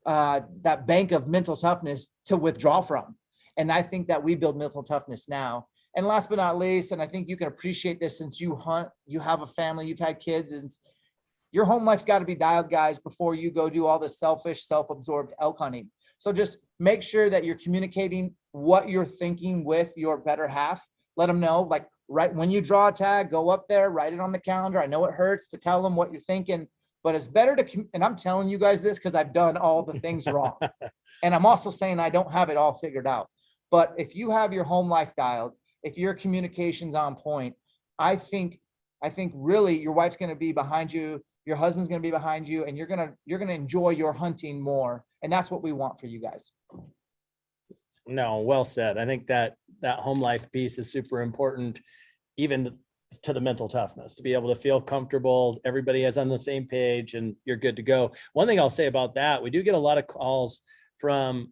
that bank of mental toughness to withdraw from. And I think that we build mental toughness now. And last but not least, and I think you can appreciate this since you hunt, you have a family, you've had kids, and your home life's got to be dialed, guys, before you go do all this selfish, self-absorbed elk hunting. So just make sure that you're communicating what you're thinking with your better half. Let them know, like, right when you draw a tag, go up there, write it on the calendar. I know it hurts to tell them what you're thinking, but it's better to, and I'm telling you guys this because I've done all the things wrong. And I'm also saying I don't have it all figured out. But if you have your home life dialed, if your communication's on point, I think really your wife's going to be behind you, your husband's going to be behind you, and you're going to enjoy your hunting more. And that's what we want for you guys. No, well said. I think that home life piece is super important, even to the mental toughness, to be able to feel comfortable. Everybody is on the same page and you're good to go. One thing I'll say about that, we do get a lot of calls from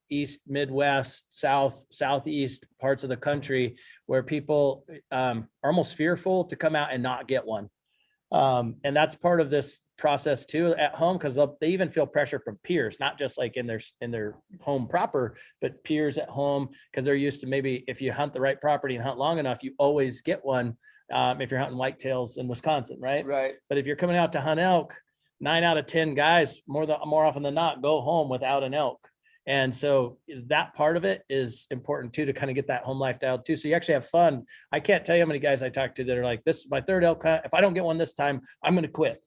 East, Midwest, South, Southeast parts of the country where people are almost fearful to come out and not get one. And that's part of this process too at home, because they even feel pressure from peers, not just like in their home proper, but peers at home, because they're used to, maybe if you hunt the right property and hunt long enough, you always get one. If you're hunting whitetails in Wisconsin, right? Right. But if you're coming out to hunt elk, 9 out of 10 guys more often than not go home without an elk. And so that part of it is important too, to kind of get that home life dialed too. So you actually have fun. I can't tell you how many guys I talk to that are like, this is my 3rd elk hunt. If I don't get one this time, I'm going to quit.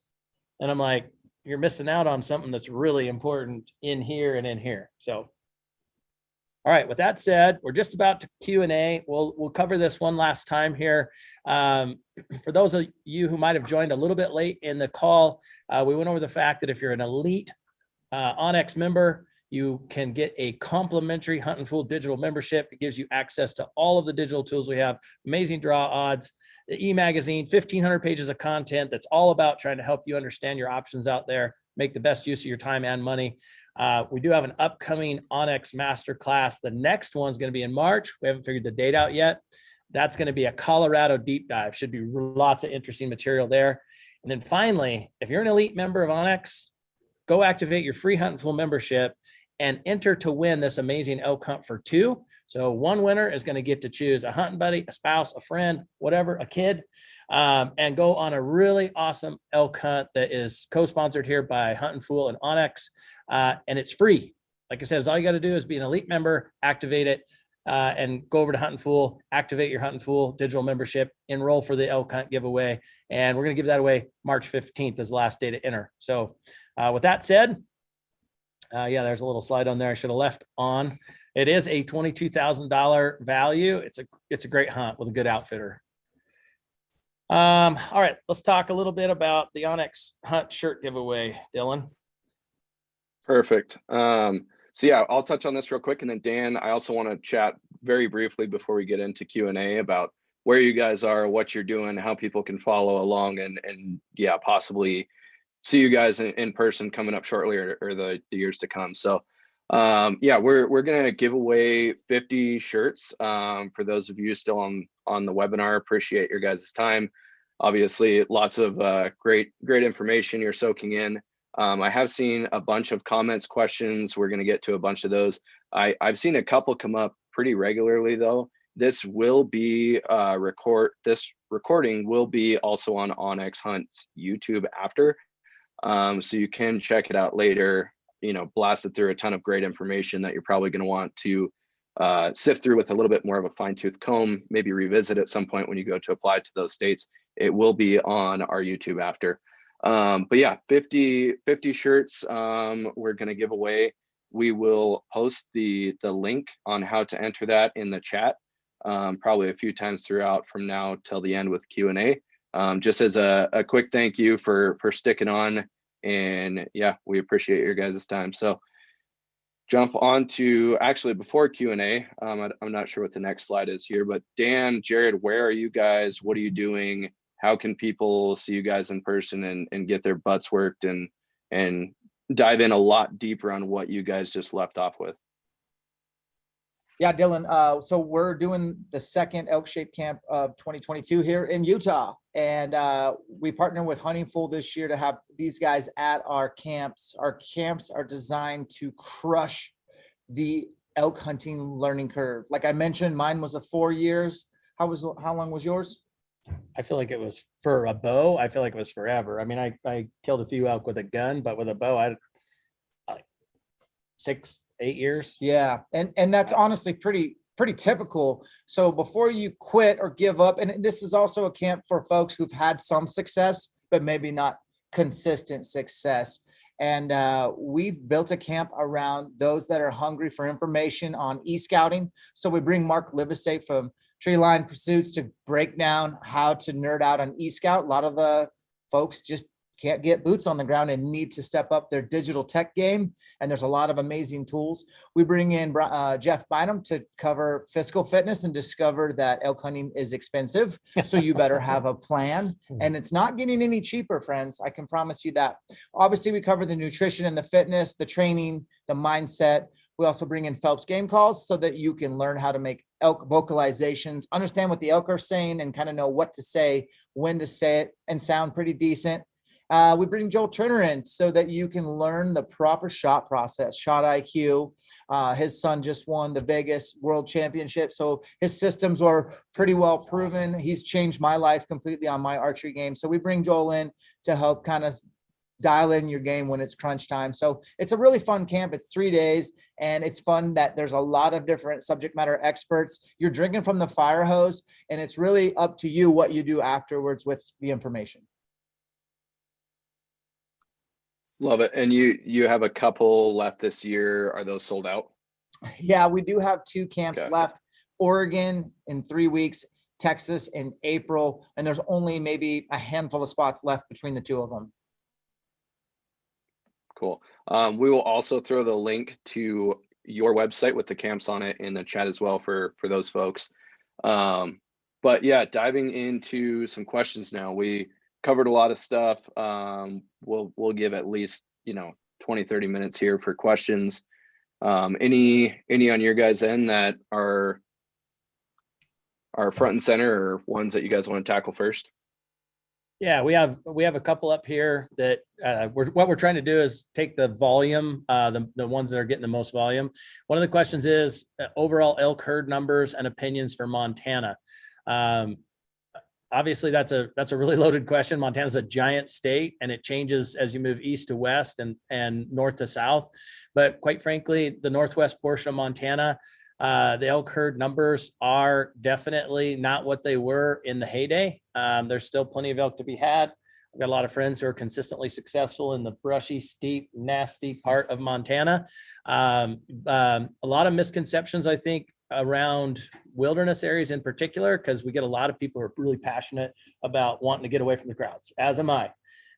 And I'm like, you're missing out on something that's really important in here and in here. So, all right, with that said, we're just about to Q&A. We'll cover this one last time here. For those of you who might have joined a little bit late in the call, we went over the fact that if you're an elite onX member, you can get a complimentary Huntonpool digital membership. It gives you access to all of the digital tools we have, amazing draw odds, the e-magazine, 1,500 pages of content that's all about trying to help you understand your options out there, make the best use of your time and money. We do have an upcoming onX Masterclass. The next one's going to be in March. We haven't figured the date out yet. That's going to be a Colorado deep dive. Should be lots of interesting material there. And then finally, if you're an elite member of onX, go activate your free Huntonpool membership and enter to win this amazing elk hunt for 2. So one winner is going to get to choose a hunting buddy, a spouse, a friend, whatever, a kid, and go on a really awesome elk hunt that is co-sponsored here by Huntonpool and onX. And it's free. Like I said, all you got to do is be an elite member, activate it, and go over to Huntonpool, activate your Huntonpool digital membership, enroll for the elk hunt giveaway. And we're going to give that away March 15th as the last day to enter. So with that said, yeah, there's a little slide on there I should have left on. It is a $22,000 value. It's a great hunt with a good outfitter. All right, let's talk a little bit about the Onyx hunt shirt giveaway, Dylan. Perfect. So yeah, I'll touch on this real quick, and then Dan, I also want to chat very briefly before we get into Q&A about where you guys are, what you're doing, how people can follow along, and yeah, possibly see you guys in person coming up shortly, or the years to come. So yeah, we're gonna give away 50 shirts for those of you still on the webinar. Appreciate your guys' time. Obviously, lots of great information you're soaking in. I have seen a bunch of comments, questions. We're gonna get to a bunch of those. I've seen a couple come up pretty regularly though. This will be this recording will be also on onX Hunt's YouTube after. So you can check it out later, blasted through a ton of great information that you're probably going to want to sift through with a little bit more of a fine-tooth comb, maybe revisit at some point when you go to apply to those states. It will be on our YouTube after. But yeah, 50 shirts we're going to give away. We will post the link on how to enter that in the chat, probably a few times throughout from now till the end with Q&A. Just as a quick thank you for sticking on, and yeah, we appreciate your guys' time. So jump on to, actually before Q&A, I'm not sure what the next slide is here, but Dan, Jared, where are you guys? What are you doing? how can people see you guys in person and get their butts worked and dive in a lot deeper on what you guys just left off with? Yeah, Dylan. So we're doing the second ElkShape camp of 2022 here in Utah. And we partner with Huntonpool this year to have these guys at our camps. Our camps are designed to crush the elk hunting learning curve. Like I mentioned, mine was 4 years. How long was yours? I feel like it was for a bow. I feel like it was forever. I mean, I killed a few elk with a gun, but with a bow, I like 6, 8 years. Yeah. And that's honestly pretty typical. So before you quit or give up, and this is also a camp for folks who've had some success, but maybe not consistent success. And we've built a camp around those that are hungry for information on e-scouting. So we bring Mark Livesay from Tree Line Pursuits to break down how to nerd out on e-scout. A lot of the folks just can't get boots on the ground and need to step up their digital tech game. And there's a lot of amazing tools. We bring in Jeff Bynum to cover physical fitness and discover that elk hunting is expensive. So you better have a plan. And it's not getting any cheaper, friends. I can promise you that. Obviously, we cover the nutrition and the fitness, the training, the mindset. We also bring in Phelps game calls so that you can learn how to make elk vocalizations, understand what the elk are saying, and kind of know what to say, when to say it, and sound pretty decent. We bring Joel Turner in so that you can learn the proper shot process, shot IQ. His son just won the Vegas World Championship, so his systems are pretty well proven. He's changed my life completely on my archery game. So we bring Joel in to help kind of dial in your game when it's crunch time. So it's a really fun camp. It's 3 days, and it's fun that there's a lot of different subject matter experts. You're drinking from the fire hose, and it's really up to you what you do afterwards with the information. Love it. And you have a couple left this year. Are those sold out? Yeah, we do have 2 camps Okay. left. Oregon in 3 weeks, Texas in April, and there's only maybe a handful of spots left between the 2 of them. Cool. We will also throw the link to your website with the camps on it in the chat as well for those folks. But yeah, diving into some questions now. We covered a lot of stuff. We'll give at least 20-30 minutes here for questions. Any on your guys' end that are front and center, or ones that you guys want to tackle first? Yeah, we have a couple up here that what we're trying to do is take the volume, the ones that are getting the most volume. One of the questions is overall elk herd numbers and opinions for Montana. Obviously, that's a really loaded question. Montana's a giant state, and it changes as you move east to west and north to south. But quite frankly, the northwest portion of Montana, the elk herd numbers are definitely not what they were in the heyday. There's still plenty of elk to be had. I've got a lot of friends who are consistently successful in the brushy, steep, nasty part of Montana. A lot of misconceptions, I think, around wilderness areas in particular, because we get a lot of people who are really passionate about wanting to get away from the crowds, as am I.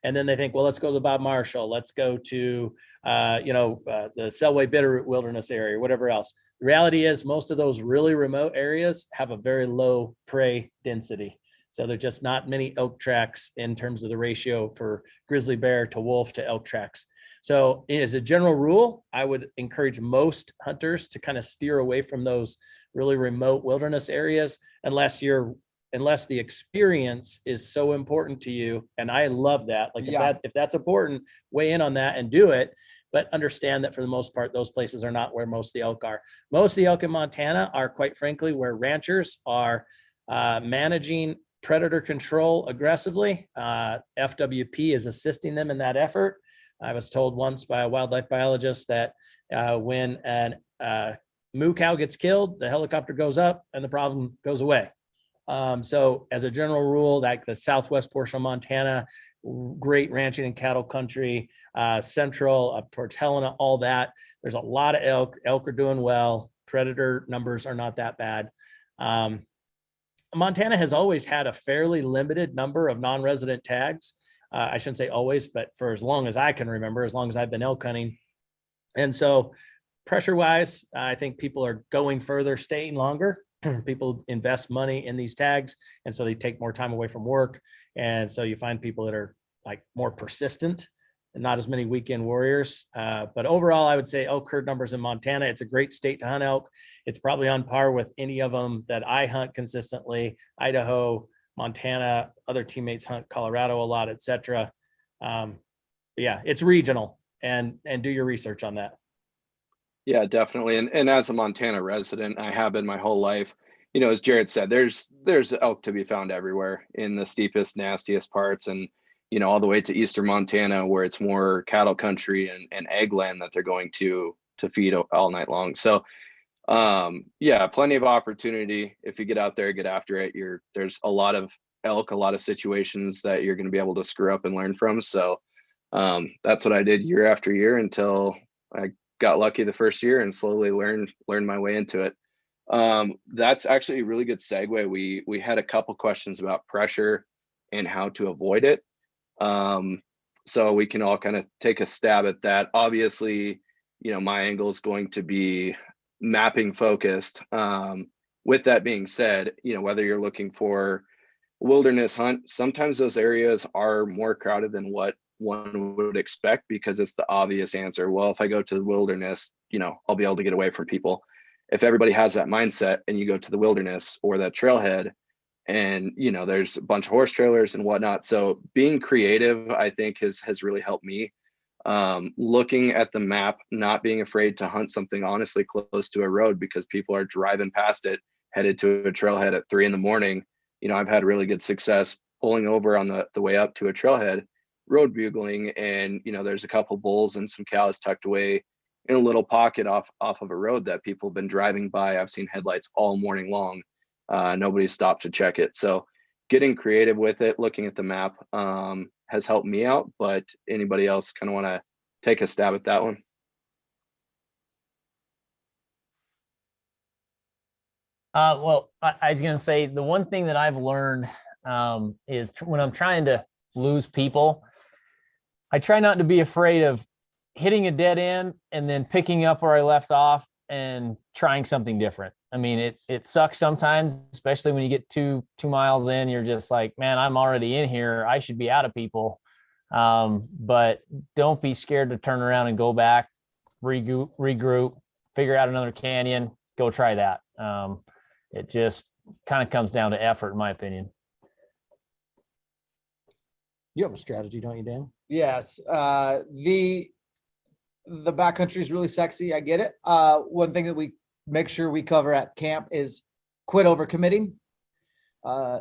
And then they think, well, let's go to the Bob Marshall, let's go to the Selway Bitterroot Wilderness area, whatever else. The reality is most of those really remote areas have a very low prey density. So there's just not many elk tracks in terms of the ratio for grizzly bear to wolf to elk tracks. So as a general rule, I would encourage most hunters to kind of steer away from those really remote wilderness areas unless the experience is so important to you. And I love that. Like if that's important, weigh in on that and do it. But understand that for the most part, those places are not where most of the elk are. Most of the elk in Montana are, quite frankly, where ranchers are managing predator control aggressively. FWP is assisting them in that effort. I was told once by a wildlife biologist that when an moo cow gets killed, the helicopter goes up and the problem goes away. So as a general rule, like the southwest portion of Montana, great ranching and cattle country, central up towards Helena, all that. There's a lot of elk. Elk are doing well. Predator numbers are not that bad. Montana has always had a fairly limited number of non-resident tags. I shouldn't say always, but for as long as I can remember, as long as I've been elk hunting. And so pressure-wise, I think people are going further, staying longer. People invest money in these tags, and so they take more time away from work And so you find people that are like more persistent and not as many weekend warriors. But overall, I would say elk herd numbers in Montana, it's a great state to hunt elk. It's probably on par with any of them that I hunt consistently. Idaho, Montana, other teammates hunt Colorado a lot, etc. Yeah, it's regional, and do your research on that. Yeah, definitely. And as a Montana resident, I have been my whole life. You know, as Jared said, there's elk to be found everywhere in the steepest, nastiest parts, and you know, all the way to eastern Montana where it's more cattle country and ag land that they're going to feed all night long. So yeah, plenty of opportunity. If you get out there, get after it. There's a lot of elk, a lot of situations that you're going to be able to screw up and learn from. So that's what I did year after year until I got lucky the first year and slowly learned my way into it. That's actually a really good segue. We had a couple questions about pressure and how to avoid it. So we can all kind of take a stab at that. Obviously, you know, my angle is going to be mapping focused. With that being said, you know, whether you're looking for wilderness hunt, sometimes those areas are more crowded than what one would expect because it's the obvious answer. Well, if I go to the wilderness, you know, I'll be able to get away from people. If everybody has that mindset and you go to the wilderness or that trailhead and, you know, there's a bunch of horse trailers and whatnot. So being creative, I think has really helped me. Looking at the map, not being afraid to hunt something honestly close to a road because people are driving past it, headed to a trailhead at 3 a.m. You know, I've had really good success pulling over on the way up to a trailhead, road bugling, and you know, there's a couple bulls and some cows tucked away in a little pocket off of a road that people have been driving by. I've seen headlights all morning long. Nobody's stopped to check it. So getting creative with it, looking at the map, has helped me out, but anybody else kind of want to take a stab at that one? Well, I was going to say the one thing that I've learned is when I'm trying to lose people, I try not to be afraid of hitting a dead end and then picking up where I left off and trying something different. I mean, it sucks sometimes, especially when you get two miles in, you're just like, man, I'm already in here. I should be out of people. But don't be scared to turn around and go back, regroup, figure out another canyon, go try that. It just kind of comes down to effort, in my opinion. You have a strategy, don't you, Dan? Yes. The backcountry is really sexy. I get it. One thing that we make sure we cover at camp is quit overcommitting.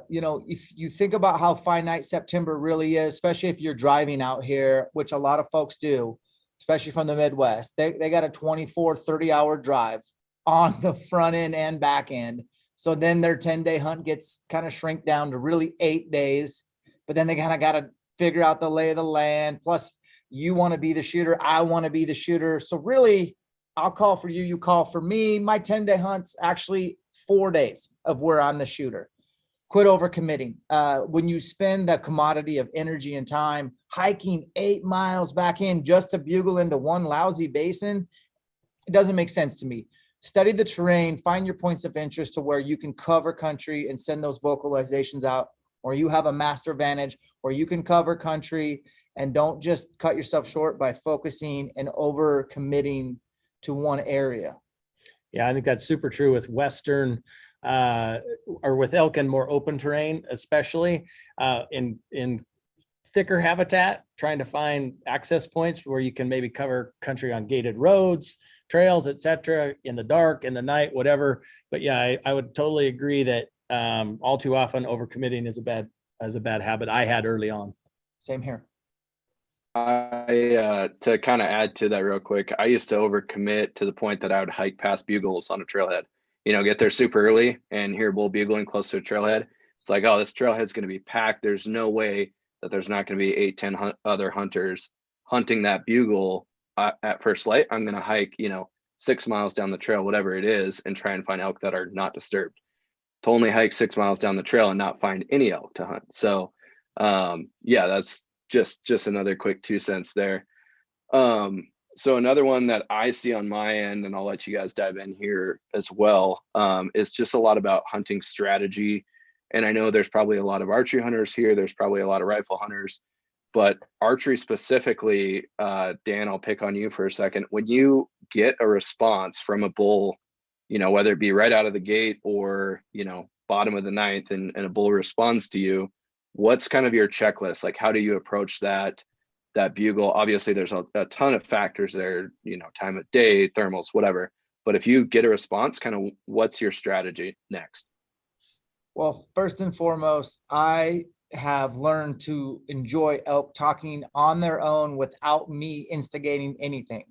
You know, if you think about how finite September really is, especially if you're driving out here, which a lot of folks do, especially from the Midwest, they got a 24, 30-hour drive on the front end and back end. So then their 10-day hunt gets kind of shrink down to really 8 days, but then they kind of got to figure out the lay of the land. Plus you want to be the shooter. I want to be the shooter. So really I'll call for you. You call for me. My 10-day hunt's actually 4 days of where I'm the shooter. Quit overcommitting. When you spend the commodity of energy and time hiking 8 miles back in just to bugle into one lousy basin, it doesn't make sense to me. Study the terrain, find your points of interest to where you can cover country and send those vocalizations out, or you have a master advantage, or you can cover country, and don't just cut yourself short by focusing and over committing to one area. Yeah, I think that's super true with Western or with elk and more open terrain, especially in thicker habitat, trying to find access points where you can maybe cover country on gated roads, trails, etc., in the dark, in the night, whatever. But yeah, I would totally agree that all too often overcommitting is a bad habit I had early on. Same here. To kind of add to that real quick, I used to overcommit to the point that I would hike past bugles on a trailhead, you know, get there super early and hear bull bugling close to a trailhead. It's like, oh, this trailhead's going to be packed. There's no way that there's not going to be 8-10 other hunters hunting that bugle at first light. I'm going to hike, you know, 6 miles down the trail, whatever it is, and try and find elk that are not disturbed. To only hike 6 miles down the trail and not find any elk to hunt. So yeah, that's just another quick 2 cents there. So another one that I see on my end, and I'll let you guys dive in here as well, is just a lot about hunting strategy And I know there's probably a lot of archery hunters here. There's probably a lot of rifle hunters, but archery specifically, Dan, I'll pick on you for a second. When you get a response from a bull, you know, whether it be right out of the gate or, you know, bottom of the ninth, and a bull responds to you, what's kind of your checklist? Like, how do you approach that bugle? Obviously there's a ton of factors there, you know, time of day, thermals, whatever. But if you get a response, kind of what's your strategy next? Well, first and foremost, I have learned to enjoy elk talking on their own without me instigating anything.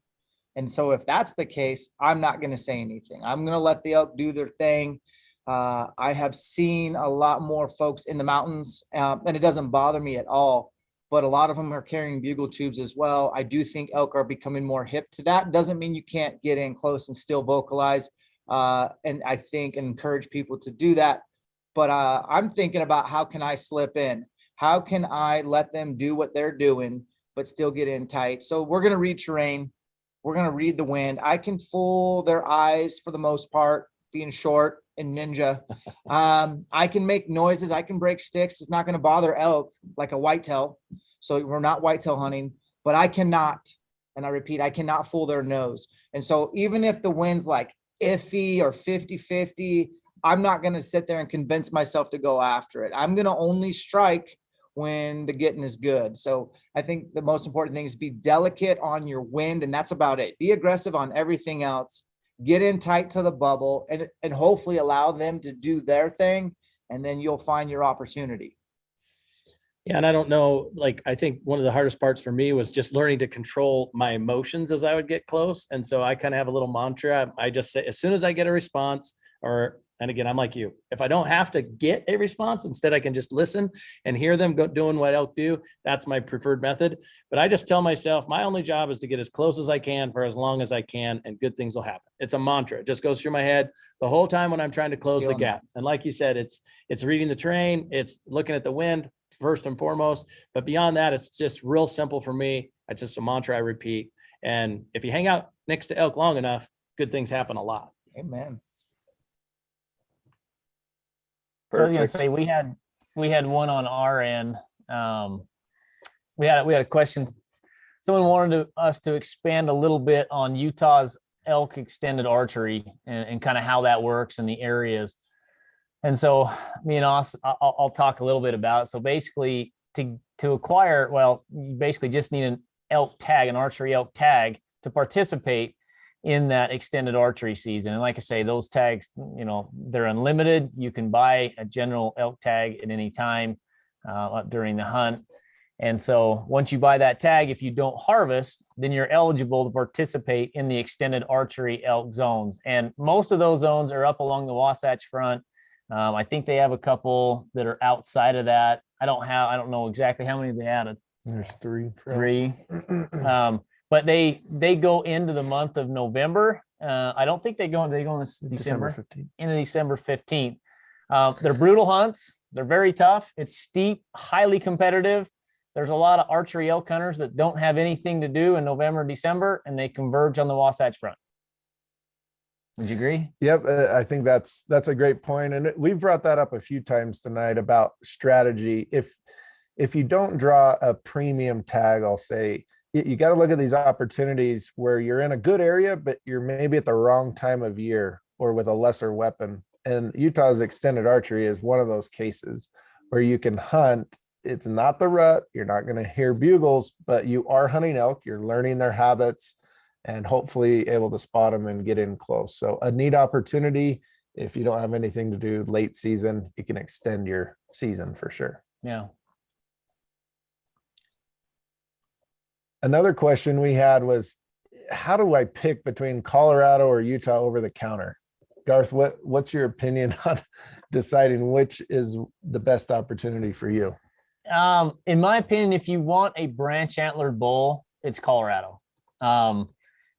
And so if that's the case, I'm not going to say anything. I'm going to let the elk do their thing. I have seen a lot more folks in the mountains, and it doesn't bother me at all, but a lot of them are carrying bugle tubes as well. I do think elk are becoming more hip to that. Doesn't mean you can't get in close and still vocalize. And I think encourage people to do that. But I'm thinking about, how can I slip in? How can I let them do what they're doing, but still get in tight? So we're going to read terrain. We're going to read the wind. I can fool their eyes for the most part, being short and ninja. I can make noises. I can break sticks. It's not going to bother elk like a whitetail. So we're not whitetail hunting, but I cannot, and I repeat, I cannot fool their nose. And so even if the wind's like iffy or 50-50, I'm not going to sit there and convince myself to go after it. I'm going to only strike when the getting is good. So I think the most important thing is be delicate on your wind, and that's about it. Be aggressive on everything else. Get in tight to the bubble, and hopefully allow them to do their thing, and then you'll find your opportunity. Yeah, and I don't know, like, I think one of the hardest parts for me was just learning to control my emotions as I would get close. And so I kind of have a little mantra. I just say, as soon as I get a response, and again, I'm like you, if I don't have to get a response, instead I can just listen and hear them doing what elk do. That's my preferred method. But I just tell myself, my only job is to get as close as I can for as long as I can, and good things will happen. It's a mantra. It just goes through my head the whole time when I'm trying to close the gap. And like you said, it's reading the terrain, it's looking at the wind first and foremost. But beyond that, it's just real simple for me. It's just a mantra I repeat. And if you hang out next to elk long enough, good things happen a lot. Amen. So I was gonna say, we had one on our end. We had a question. Someone wanted us to expand a little bit on Utah's elk extended archery and kind of how that works in the areas. And so me and Austin, I'll talk a little bit about it. So basically to acquire, well, you basically just need an elk tag, an archery elk tag, to participate in that extended archery season. And like I say, those tags, you know, they're unlimited. You can buy a general elk tag at any time during the hunt. And so once you buy that tag, if you don't harvest, then you're eligible to participate in the extended archery elk zones. And most of those zones are up along the Wasatch Front. I think they have a couple that are outside of that. I don't know exactly how many they added. There's three. But they go into the month of November. I don't think they go in December 15th. Into December 15th. They're brutal hunts. They're very tough. It's steep, highly competitive. There's a lot of archery elk hunters that don't have anything to do in November, December, and they converge on the Wasatch Front. Would you agree? Yep, I think that's a great point, and we've brought that up a few times tonight about strategy. If you don't draw a premium tag, I'll say, you got to look at these opportunities where you're in a good area, but you're maybe at the wrong time of year or with a lesser weapon. And Utah's extended archery is one of those cases where you can hunt. It's not the rut. You're not going to hear bugles, but you are hunting elk. You're learning their habits and hopefully able to spot them and get in close. So a neat opportunity. If you don't have anything to do late season, you can extend your season for sure. Yeah. Another question we had was, how do I pick between Colorado or Utah over the counter? Garth, what's your opinion on deciding which is the best opportunity for you? In my opinion, if you want a branch antlered bull, it's Colorado.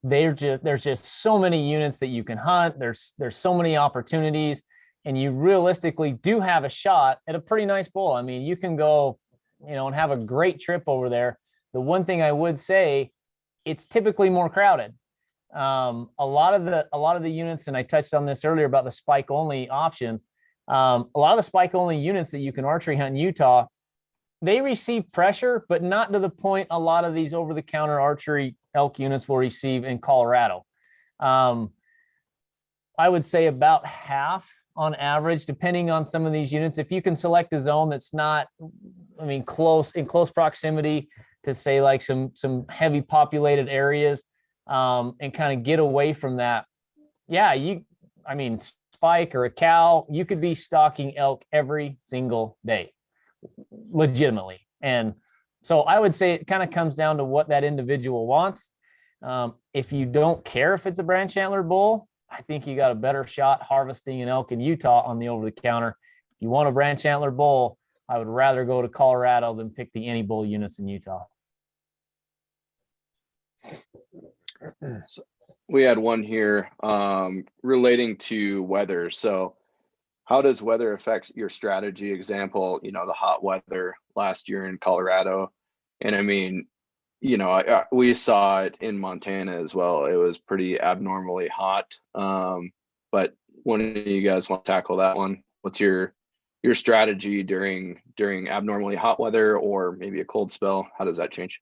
There's just so many units that you can hunt. There's so many opportunities, and you realistically do have a shot at a pretty nice bull. I mean, you can go, and have a great trip over there. The one thing I would say, it's typically more crowded. A lot of the units, and I touched on this earlier about the spike only options, A lot of the spike only units that you can archery hunt in Utah, they receive pressure, but not to the point a lot of these over the counter archery elk units will receive in Colorado. I would say about half on average, depending on some of these units. If you can select a zone that's not, in close proximity to say like some heavy populated areas, and kind of get away from that. Yeah, spike or a cow, you could be stalking elk every single day, legitimately. And so I would say it kind of comes down to what that individual wants. If you don't care if it's a branch antler bull, I think you got a better shot harvesting an elk in Utah on the over the counter. If you want a branch antler bull, I would rather go to Colorado than pick the any bull units in Utah. So we had one here relating to weather. So how does weather affect your strategy? Example, the hot weather last year in Colorado. And I mean, we saw it in Montana as well. It was pretty abnormally hot. But one of you guys want to tackle that one? What's your strategy during abnormally hot weather or maybe a cold spell? How does that change?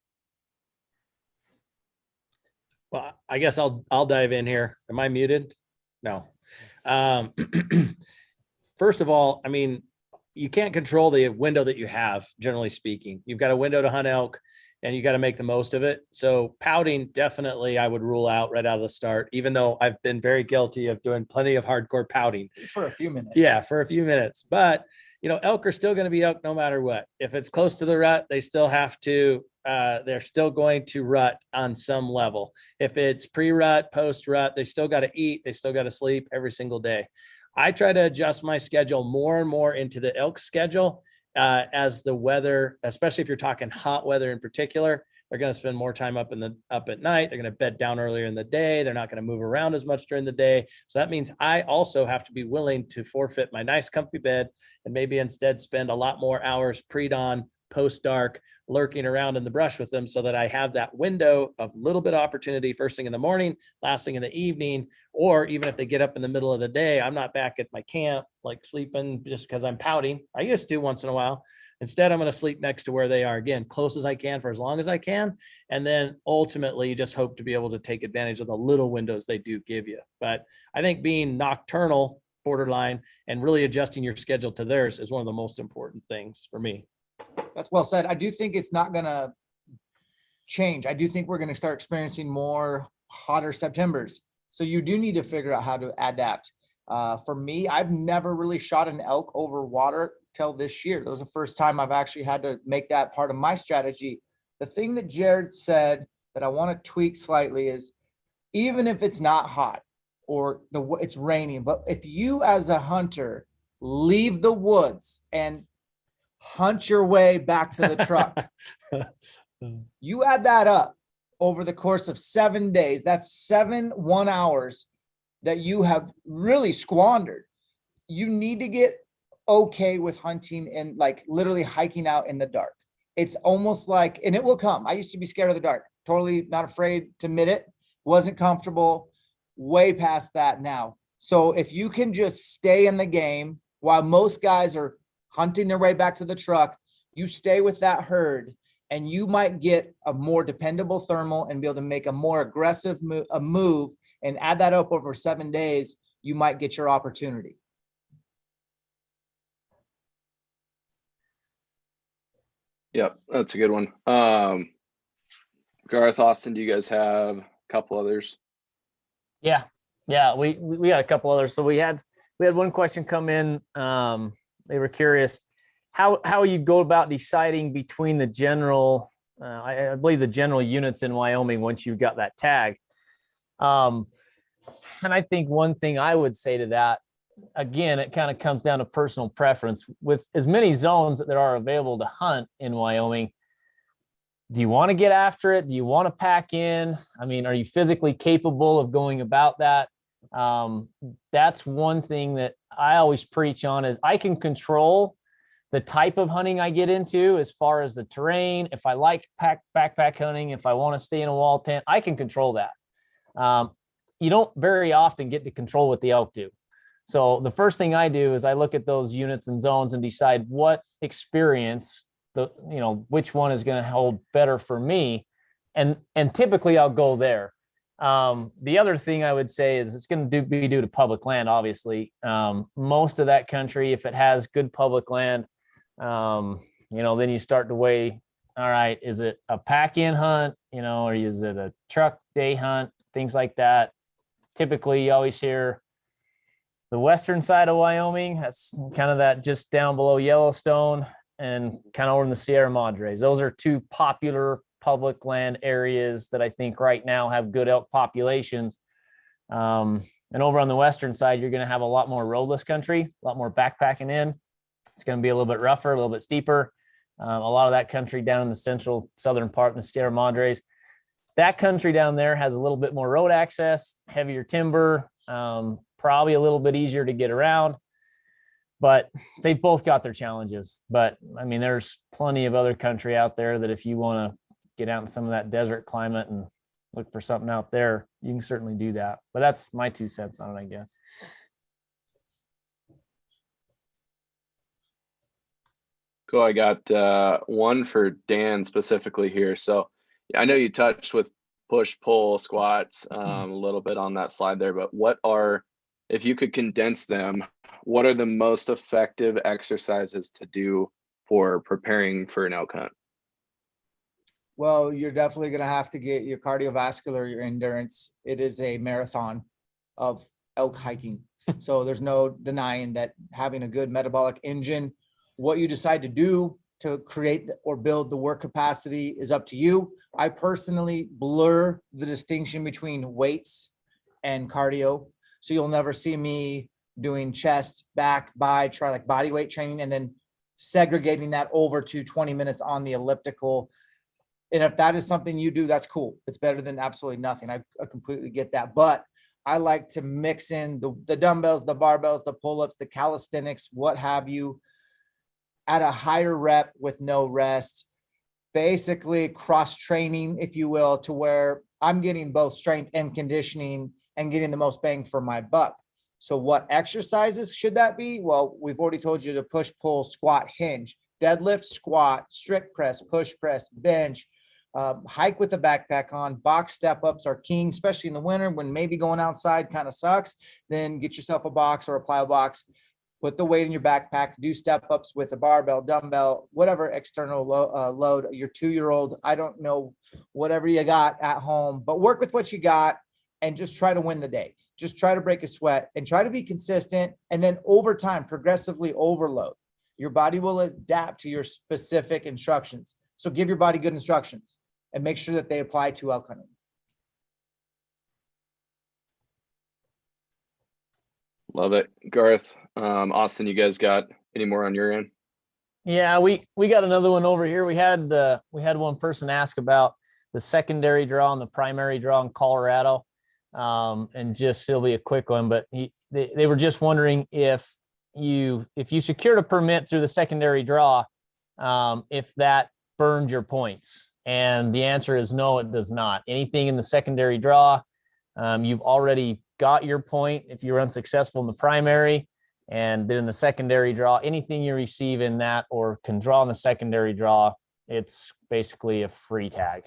Well, I guess I'll dive in here. Am I muted? No. First of all, I mean, you can't control the window that you have, generally speaking. You've got a window to hunt elk and you got to make the most of it. So pouting, definitely I would rule out right out of the start, even though I've been very guilty of doing plenty of hardcore pouting. Just for a few minutes. Yeah, for a few minutes. But, elk are still going to be elk no matter what. If it's close to the rut, they still have to, they're still going to rut on some level. If it's pre-rut, post-rut, they still got to eat. They still got to sleep every single day. I try to adjust my schedule more and more into the elk schedule as the weather, especially if you're talking hot weather in particular, they're going to spend more time up at night. They're going to bed down earlier in the day. They're not going to move around as much during the day. So that means I also have to be willing to forfeit my nice comfy bed and maybe instead spend a lot more hours pre-dawn, post-dark, lurking around in the brush with them so that I have that window of little bit of opportunity first thing in the morning, last thing in the evening, or even if they get up in the middle of the day, I'm not back at my camp, like sleeping just because I'm pouting. I used to once in a while. Instead, I'm going to sleep next to where they are, again, close as I can for as long as I can. And then ultimately you just hope to be able to take advantage of the little windows they do give you. But I think being nocturnal borderline and really adjusting your schedule to theirs is one of the most important things for me. That's well said. I do think it's not going to change. I do think we're going to start experiencing more hotter Septembers. So you do need to figure out how to adapt. For me, I've never really shot an elk over water till this year. That was the first time I've actually had to make that part of my strategy. The thing that Jared said that I want to tweak slightly is even if it's not hot or it's raining, but if you as a hunter leave the woods and hunt your way back to the truck, you add that up over the course of 7 days, that's 7 1 hours that you have really squandered. You need to get okay with hunting and like literally hiking out in the dark. It's almost like, and it will come. I used to be scared of the dark, totally not afraid to admit it, wasn't comfortable, way past that now. So if you can just stay in the game while most guys are hunting their way back to the truck, you stay with that herd and you might get a more dependable thermal and be able to make a more aggressive move and add that up over 7 days, you might get your opportunity. Yep, that's a good one. Garth, Austin, do you guys have a couple others? Yeah, we got a couple others. So we had one question come in. They were curious how you go about deciding between the general, I believe the general units in Wyoming once you've got that tag. And I think one thing I would say to that, again, it kind of comes down to personal preference. With as many zones that there are available to hunt in Wyoming, do you want to get after it? Do you want to pack in? I mean, are you physically capable of going about that? That's one thing that I always preach on is I can control the type of hunting I get into as far as the terrain. If I like backpack hunting, if I want to stay in a wall tent, I can control that. You don't very often get to control what the elk do. So the first thing I do is I look at those units and zones and decide what experience which one is going to hold better for me. And typically I'll go there. The other thing I would say is it's going to be due to public land, obviously. Most of that country, if it has good public land, then you start to weigh, all right, is it a pack-in hunt, or is it a truck day hunt, things like that. Typically, you always hear the western side of Wyoming, that's kind of that just down below Yellowstone and kind of over in the Sierra Madres. Those are two popular public land areas that I think right now have good elk populations. And over on the western side, you're going to have a lot more roadless country, a lot more backpacking in. It's going to be a little bit rougher, a little bit steeper. A lot of that country down in the southern part in the Sierra Madres. That country down there has a little bit more road access, heavier timber, probably a little bit easier to get around, but they've both got their challenges. But I mean, there's plenty of other country out there that if you want to get out in some of that desert climate and look for something out there, you can certainly do that. But that's my 2 cents on it, I guess. Cool. I got one for Dan specifically here. So I know you touched with push, pull, squats a little bit on that slide there, but if you could condense them, what are the most effective exercises to do for preparing for an elk hunt? Well, you're definitely going to have to get your cardiovascular, your endurance. It is a marathon of elk hiking. So there's no denying that having a good metabolic engine, what you decide to do to create or build the work capacity is up to you. I personally blur the distinction between weights and cardio. So you'll never see me doing chest, back, try like body weight training and then segregating that over to 20 minutes on the elliptical. And if that is something you do, that's cool. It's better than absolutely nothing. I completely get that. But I like to mix in the dumbbells, the barbells, the pull-ups, the calisthenics, what have you, at a higher rep with no rest. Basically cross training, if you will, to where I'm getting both strength and conditioning and getting the most bang for my buck. So what exercises should that be? Well, we've already told you to push, pull, squat, hinge, deadlift, squat, strict press, push press, bench, hike with a backpack on. Box step-ups are king, especially in the winter when maybe going outside kind of sucks. Then get yourself a box or a plyo box, put the weight in your backpack, do step-ups with a barbell, dumbbell, whatever external load, your 2-year-old, I don't know, whatever you got at home, but work with what you got and just try to win the day. Just try to break a sweat and try to be consistent. And then over time, progressively overload. Your body will adapt to your specific instructions. So give your body good instructions and make sure that they apply to elk hunting. Love it. Garth, Austin, you guys got any more on your end? Yeah, we got another one over here. We had one person ask about the secondary draw and the primary draw in Colorado. And just it'll be a quick one, but they were just wondering if you secured a permit through the secondary draw, if that burned your points. And the answer is no, it does not. Anything in the secondary draw, you've already got your point if you were unsuccessful in the primary. And then in the secondary draw, anything you receive in that or can draw in the secondary draw, it's basically a free tag.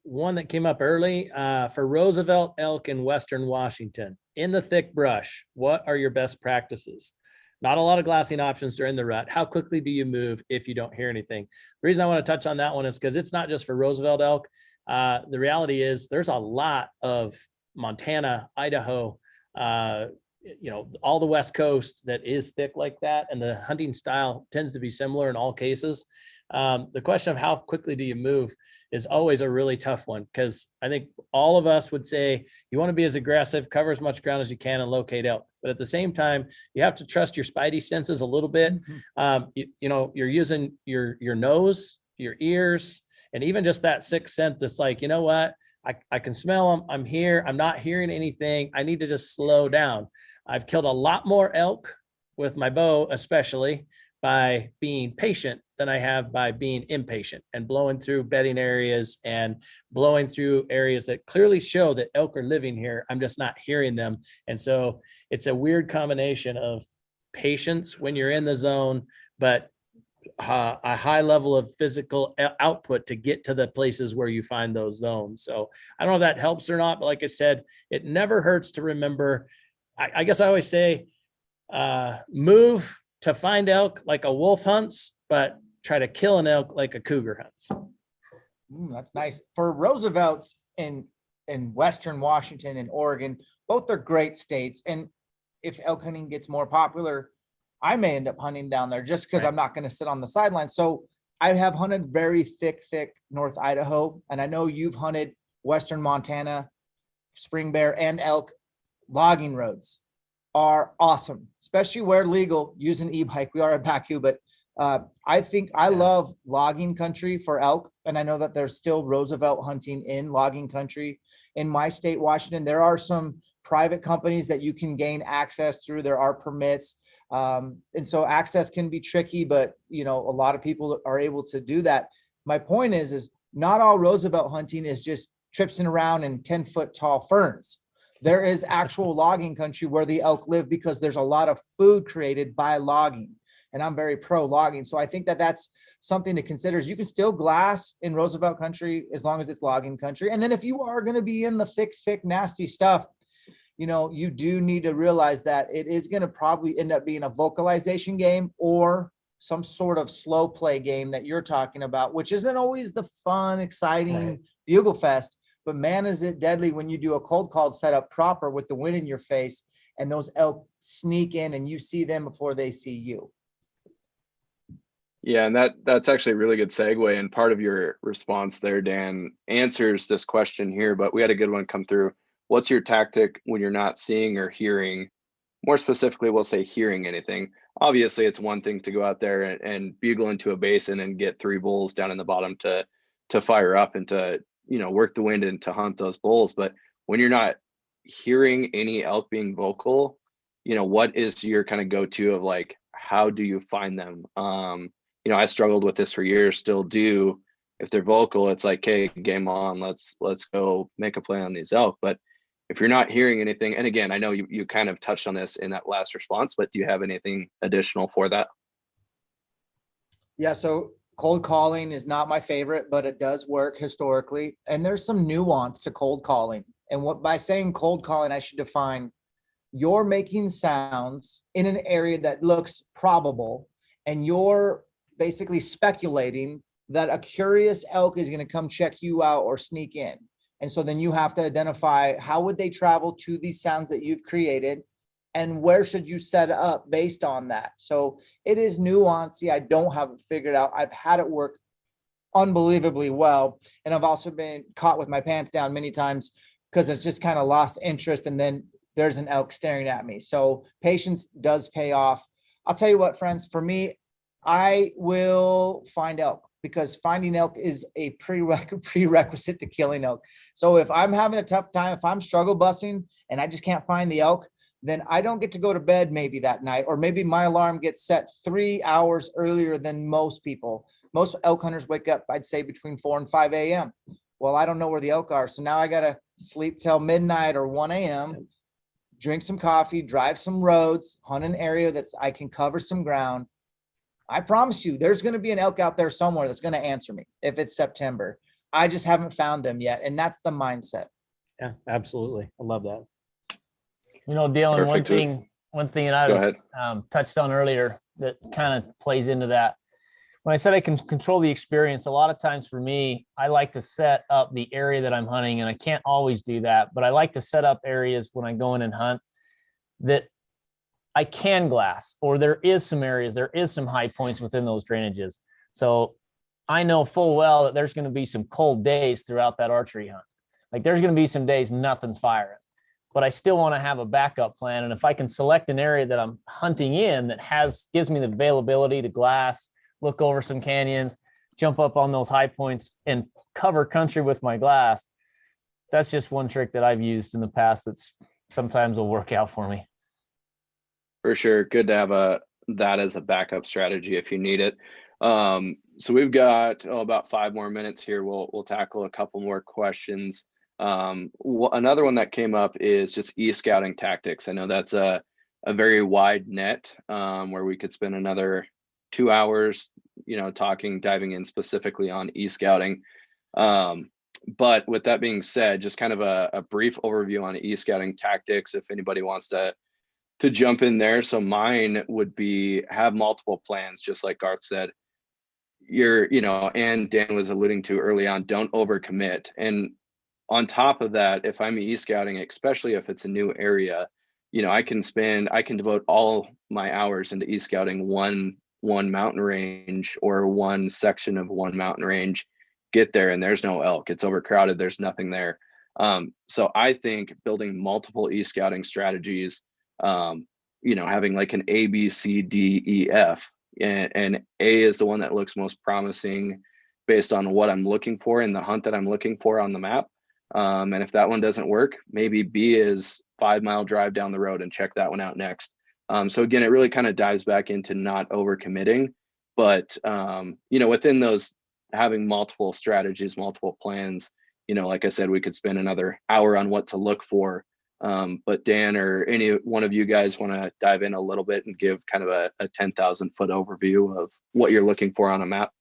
One that came up early for Roosevelt elk in Western Washington in the thick brush. What are your best practices? Not a lot of glassing options during the rut. How quickly do you move if you don't hear anything? The reason I want to touch on that one is because it's not just for Roosevelt elk. The reality is there's a lot of Montana, Idaho, all the West Coast that is thick like that. And the hunting style tends to be similar in all cases. The question of how quickly do you move is always a really tough one, because I think all of us would say you want to be as aggressive, cover as much ground as you can and locate elk. But at the same time, you have to trust your spidey senses a little bit. You're using your nose, your ears, and even just that sixth sense that's like, you know what, I can smell them. I'm here. I'm not hearing anything. I need to just slow down. I've killed a lot more elk with my bow, especially by being patient than I have by being impatient and blowing through bedding areas and blowing through areas that clearly show that elk are living here. I'm just not hearing them. And so it's a weird combination of patience when you're in the zone, but a high level of physical output to get to the places where you find those zones. So I don't know if that helps or not, but like I said, it never hurts to remember. I guess I always say, move to find elk like a wolf hunts, but try to kill an elk like a cougar hunts. That's nice. For Roosevelt's in Western Washington and Oregon, both are great states. And if elk hunting gets more popular, I may end up hunting down there just because I'm not going to sit on the sidelines. So I have hunted very thick North Idaho. And I know you've hunted Western Montana, spring bear, and elk. Logging roads are awesome, especially where legal, use an e-bike. We are at Baku, but I think I love logging country for elk. And I know that there's still Roosevelt hunting in logging country in my state, Washington. There are some private companies that you can gain access through. There are permits. And so access can be tricky, but a lot of people are able to do that. My point is not all Roosevelt hunting is just tripsing around in 10-foot tall ferns. There is actual logging country where the elk live because there's a lot of food created by logging. And I'm very pro logging. So I think that that's something to consider is you can still glass in Roosevelt country as long as it's logging country. And then if you are going to be in the thick, nasty stuff, you do need to realize that it is going to probably end up being a vocalization game or some sort of slow play game that you're talking about, which isn't always the fun, exciting bugle fest. But man, is it deadly when you do a cold call setup proper with the wind in your face and those elk sneak in and you see them before they see you. Yeah, and that's actually a really good segue. And part of your response there, Dan, answers this question here, but we had a good one come through. What's your tactic when you're not seeing or hearing? More specifically, we'll say hearing anything. Obviously, it's one thing to go out there and bugle into a basin and get 3 bulls down in the bottom to fire up and to work the wind and to hunt those bulls. But when you're not hearing any elk being vocal, what is your kind of go-to of like, how do you find them? I struggled with this for years, still do. If they're vocal, it's like, hey, game on, let's go make a play on these elk. But if you're not hearing anything, and again, I know you kind of touched on this in that last response, but do you have anything additional for that? Yeah, so cold calling is not my favorite, but it does work historically. And there's some nuance to cold calling. And by saying cold calling, I should define you're making sounds in an area that looks probable, and you're basically speculating that a curious elk is going to come check you out or sneak in. And so then you have to identify how would they travel to these sounds that you've created and where should you set up based on that. So it is nuancey. I don't have it figured out. I've had it work unbelievably well. And I've also been caught with my pants down many times because it's just kind of lost interest. And then there's an elk staring at me. So patience does pay off. I'll tell you what, friends, for me, I will find elk because finding elk is a prerequisite to killing elk. So if I'm having a tough time, if I'm struggle busting and I just can't find the elk, then I don't get to go to bed maybe that night, or maybe my alarm gets set 3 hours earlier than most people. Most elk hunters wake up, I'd say, between 4 and 5 a.m. Well, I don't know where the elk are. So now I got to sleep till midnight or 1 a.m., drink some coffee, drive some roads, hunt an area that's I can cover some ground. I promise you, there's going to be an elk out there somewhere that's going to answer me if it's September. I just haven't found them yet. And that's the mindset. Yeah, absolutely. I love that. Dylan, Perfect. one thing that I was touched on earlier that kind of plays into that. When I said I can control the experience, a lot of times for me, I like to set up the area that I'm hunting, and I can't always do that, but I like to set up areas when I go in and hunt that I can glass, or there is some areas, there is some high points within those drainages. So I know full well that there's going to be some cold days throughout that archery hunt. Like there's going to be some days nothing's firing, but I still want to have a backup plan. And if I can select an area that I'm hunting in that gives me the availability to glass, look over some canyons, jump up on those high points and cover country with my glass, that's just one trick that I've used in the past that's sometimes will work out for me. For sure. Good to have that as a backup strategy if you need it. So we've got about 5 more minutes here. We'll tackle a couple more questions. Another one that came up is just e-scouting tactics. I know that's a very wide net, where we could spend another 2 hours, diving in specifically on e-scouting. But with that being said, just kind of a brief overview on e-scouting tactics, if anybody wants to jump in there. So mine would be have multiple plans, just like Garth said. And Dan was alluding to early on, don't overcommit. And on top of that, if I'm e-scouting, especially if it's a new area, I can devote all my hours into e-scouting one mountain range or one section of one mountain range, get there and there's no elk, it's overcrowded, there's nothing there. So I think building multiple e-scouting strategies, having like an A, B, C, D, E, F, and A is the one that looks most promising based on what I'm looking for in the hunt that I'm looking for on the map. And if that one doesn't work, maybe B is 5-mile drive down the road and check that one out next. So again, it really kind of dives back into not overcommitting, but within those, having multiple strategies, multiple plans. Like I said, we could spend another hour on what to look for. But Dan or any one of you guys want to dive in a little bit and give kind of a 10,000 foot overview of what you're looking for on a map?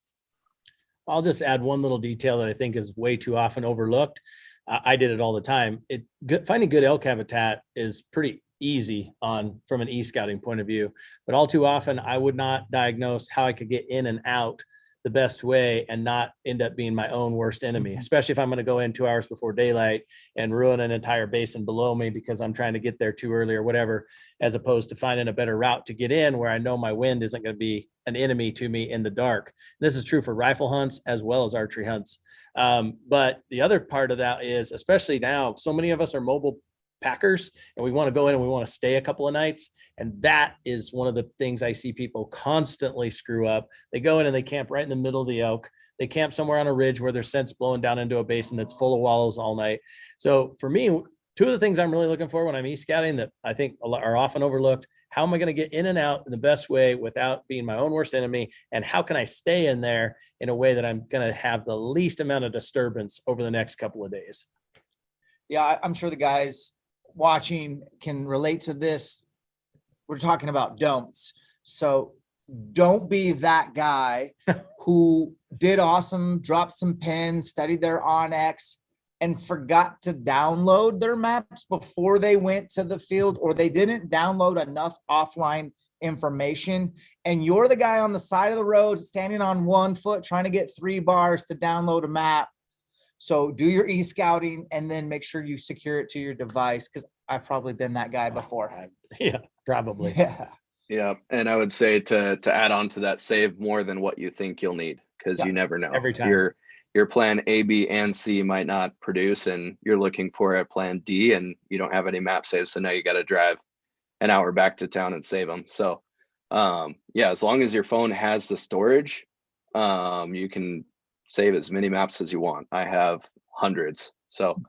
I'll just add one little detail that I think is way too often overlooked. I did it all the time. Finding good elk habitat is pretty easy from an e-scouting point of view, but all too often I would not diagnose how I could get in and out the best way and not end up being my own worst enemy, especially if I'm going to go in 2 hours before daylight and ruin an entire basin below me because I'm trying to get there too early or whatever, as opposed to finding a better route to get in where I know my wind isn't going to be an enemy to me in the dark. This is true for rifle hunts as well as archery hunts. But the other part of that is, especially now, so many of us are mobile packers and we want to go in and we want to stay a couple of nights. And that is one of the things I see people constantly screw up. They go in and they camp right in the middle of the elk. They camp somewhere on a ridge where there's scents blowing down into a basin that's full of wallows all night. So for me, two of the things I'm really looking for when I'm e-scouting that I think are often overlooked: how am I going to get in and out in the best way without being my own worst enemy? And how can I stay in there in a way that I'm going to have the least amount of disturbance over the next couple of days? Yeah, I'm sure the guys watching can relate to this. We're talking about don'ts. So don't be that guy who did awesome, dropped some pins, studied their onX, and forgot to download their maps before they went to the field, or they didn't download enough offline information. And you're the guy on the side of the road standing on 1 foot trying to get 3 bars to download a map. So do your e-scouting and then make sure you secure it to your device, because I've probably been that guy before. Yeah, probably. Yeah. Yeah. And I would say to add on to that, save more than what you think you'll need, because you never know. Every time. Your plan A, B, and C might not produce, and you're looking for a plan D and you don't have any map saves. So now you got to drive an hour back to town and save them. So yeah, as long as your phone has the storage, you can save as many maps as you want. I have hundreds. So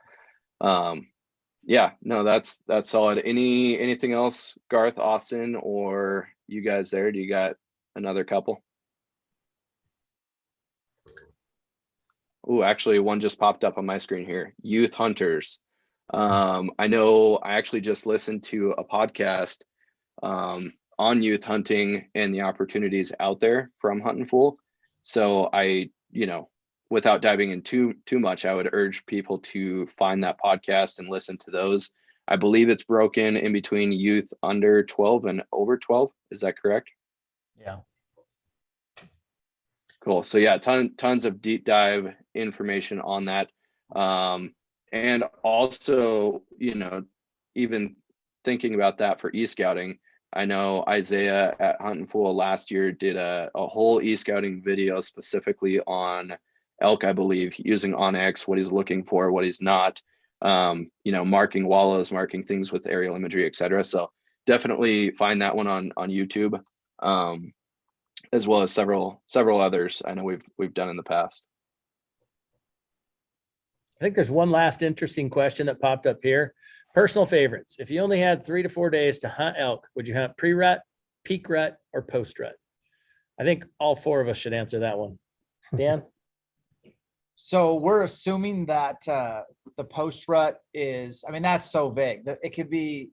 yeah, no, that's solid. Anything else, Garth, Austin, or you guys there? Do you got another couple? Oh, actually one just popped up on my screen here. Youth hunters. I know I actually just listened to a podcast on youth hunting and the opportunities out there from Huntonpool. So I, without diving in too much, I would urge people to find that podcast and listen to those. I believe it's broken in between youth under 12 and over 12. Is that correct? Yeah. Cool. So yeah, tons of deep dive information on that. And also, even thinking about that for e-scouting, I know Isaiah at Huntonpool last year did a whole e-scouting video specifically on elk, I believe, using onX, what he's looking for, what he's not, marking wallows, marking things with aerial imagery, etc. So definitely find that one on YouTube, as well as several others I know we've done in the past. I think there's one last interesting question that popped up here. Personal favorites. If you only had 3 to 4 days to hunt elk, would you hunt pre-rut, peak rut, or post-rut? I think all four of us should answer that one. Dan? So we're assuming that the post-rut is, I mean, that's so vague. It could be,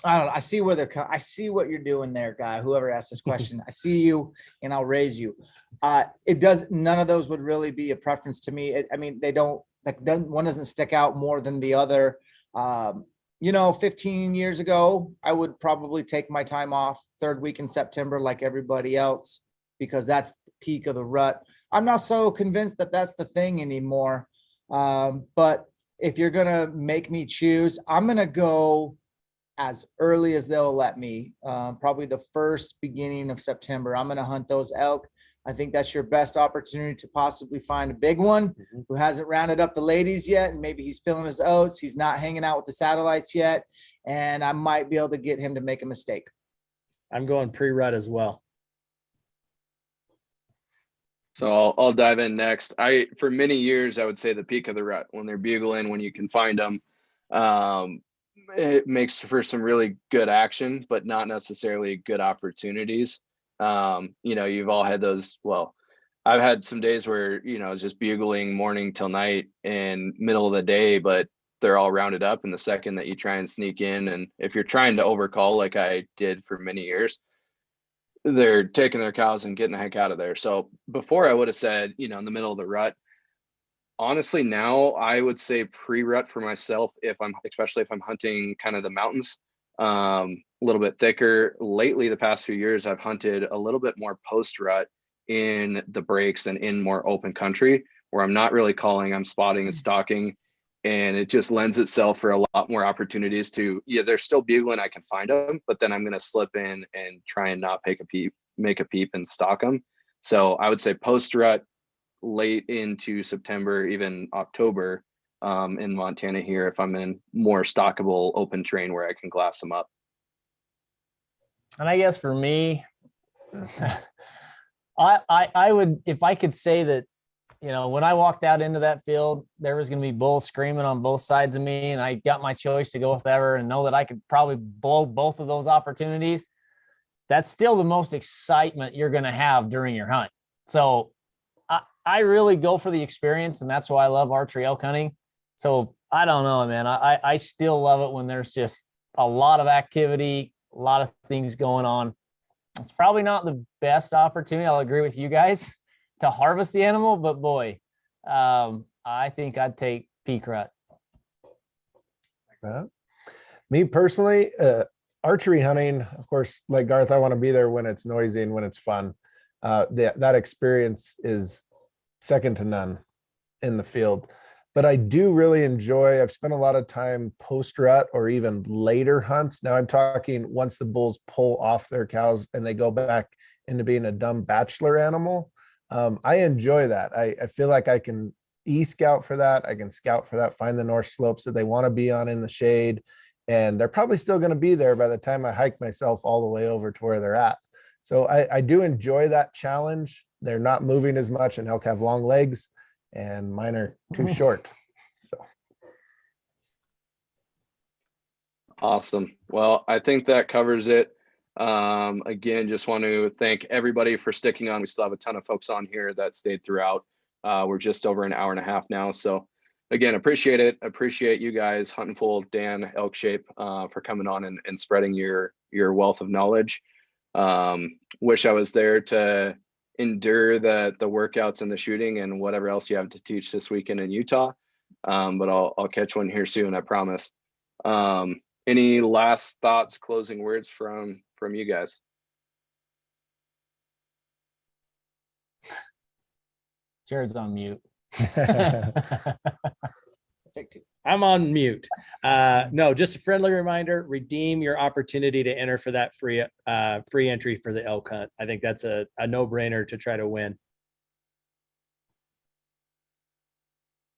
I don't know. I see where I see what you're doing there, guy. Whoever asked this question, I see you and I'll raise you. None of those would really be a preference to me. I mean, they don't, like, one doesn't stick out more than the other. 15 years ago, I would probably take my time off third week in September like everybody else, because that's the peak of the rut. I'm not so convinced that that's the thing anymore. But if you're going to make me choose, I'm going to go as early as they'll let me, probably the first beginning of September. I'm going to hunt those elk. I think that's your best opportunity to possibly find a big one who hasn't rounded up the ladies yet. And maybe he's filling his oats. He's not hanging out with the satellites yet. And I might be able to get him to make a mistake. I'm going pre-rut as well. So I'll dive in next. For many years, I would say the peak of the rut, when they're bugling, when you can find them, it makes for some really good action, but not necessarily good opportunities. You've all had those. Well, I've had some days where, it's just bugling morning till night and middle of the day, but they're all rounded up. And the second that you try and sneak in, and if you're trying to overcall, like I did for many years, they're taking their cows and getting the heck out of there. So before I would have said, in the middle of the rut. Honestly, now I would say pre-rut for myself, especially if I'm hunting kind of the mountains, a little bit thicker. Lately, the past few years, I've hunted a little bit more post-rut in the breaks and in more open country where I'm not really calling, I'm spotting and stalking. And it just lends itself for a lot more opportunities to, they're still bugling, I can find them, but then I'm going to slip in and try and not make a peep and stalk them. So I would say post-rut, late into September, even October, in Montana here, if I'm in more stockable open terrain where I can glass them up. And I guess for me, I would, if I could say that, when I walked out into that field, there was going to be bulls screaming on both sides of me, and I got my choice to go with whatever and know that I could probably blow both of those opportunities. That's still the most excitement you're going to have during your hunt. So I really go for the experience, and that's why I love archery elk hunting. So I don't know, man. I still love it when there's just a lot of activity, a lot of things going on. It's probably not the best opportunity, I'll agree with you guys, to harvest the animal, but boy, I think I'd take peak rut. Me personally, archery hunting, of course, like Garth, I want to be there when it's noisy and when it's fun. That experience is second to none in the field. But I do really enjoy, I've spent a lot of time post-rut or even later hunts. Now I'm talking once the bulls pull off their cows and they go back into being a dumb bachelor animal. I enjoy that. I feel like I can scout for that. I can scout for that, find the north slopes that they want to be on in the shade. And they're probably still going to be there by the time I hike myself all the way over to where they're at. So I do enjoy that challenge. They're not moving as much, and elk have long legs and mine are too short. So. Awesome. Well, I think that covers it. Again, just want to thank everybody for sticking on. We still have a ton of folks on here that stayed throughout. We're just over an hour and a half now. So again, appreciate it. Appreciate you guys, Huntonpool, Dan, ElkShape, for coming on and spreading your wealth of knowledge. Wish I was there to endure the workouts and the shooting and whatever else you have to teach this weekend in Utah. But I'll catch one here soon, I promise. Any last thoughts, closing words from you guys? Jared's on mute. I'm on mute. No, just a friendly reminder, redeem your opportunity to enter for that free entry for the elk hunt. I think that's a no-brainer to try to win.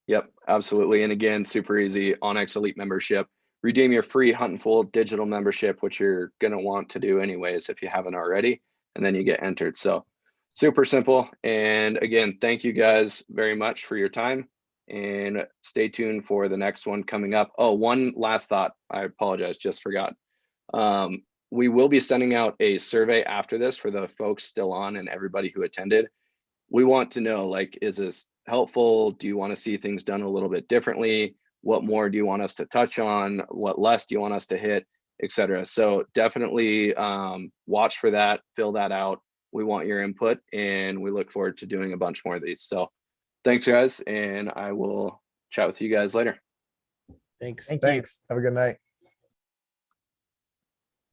Yep, absolutely. And again, super easy, onX Elite membership. Redeem your free Huntonpool digital membership, which you're going to want to do anyways if you haven't already, and then you get entered. So super simple. And again, thank you guys very much for your time, and stay tuned for the next one coming up. Oh, one last thought. I apologize, just forgot. we will be sending out a survey after this for the folks still on and everybody who attended. We want to know, like, is this helpful? Do you want to see things done a little bit differently? What more do you want us to touch on? What less do you want us to hit, etc.? So definitely watch for that, fill that out. We want your input, and we look forward to doing a bunch more of these. So thanks, guys, and I will chat with you guys later. Thanks. Thank you. Thanks. Have a good night.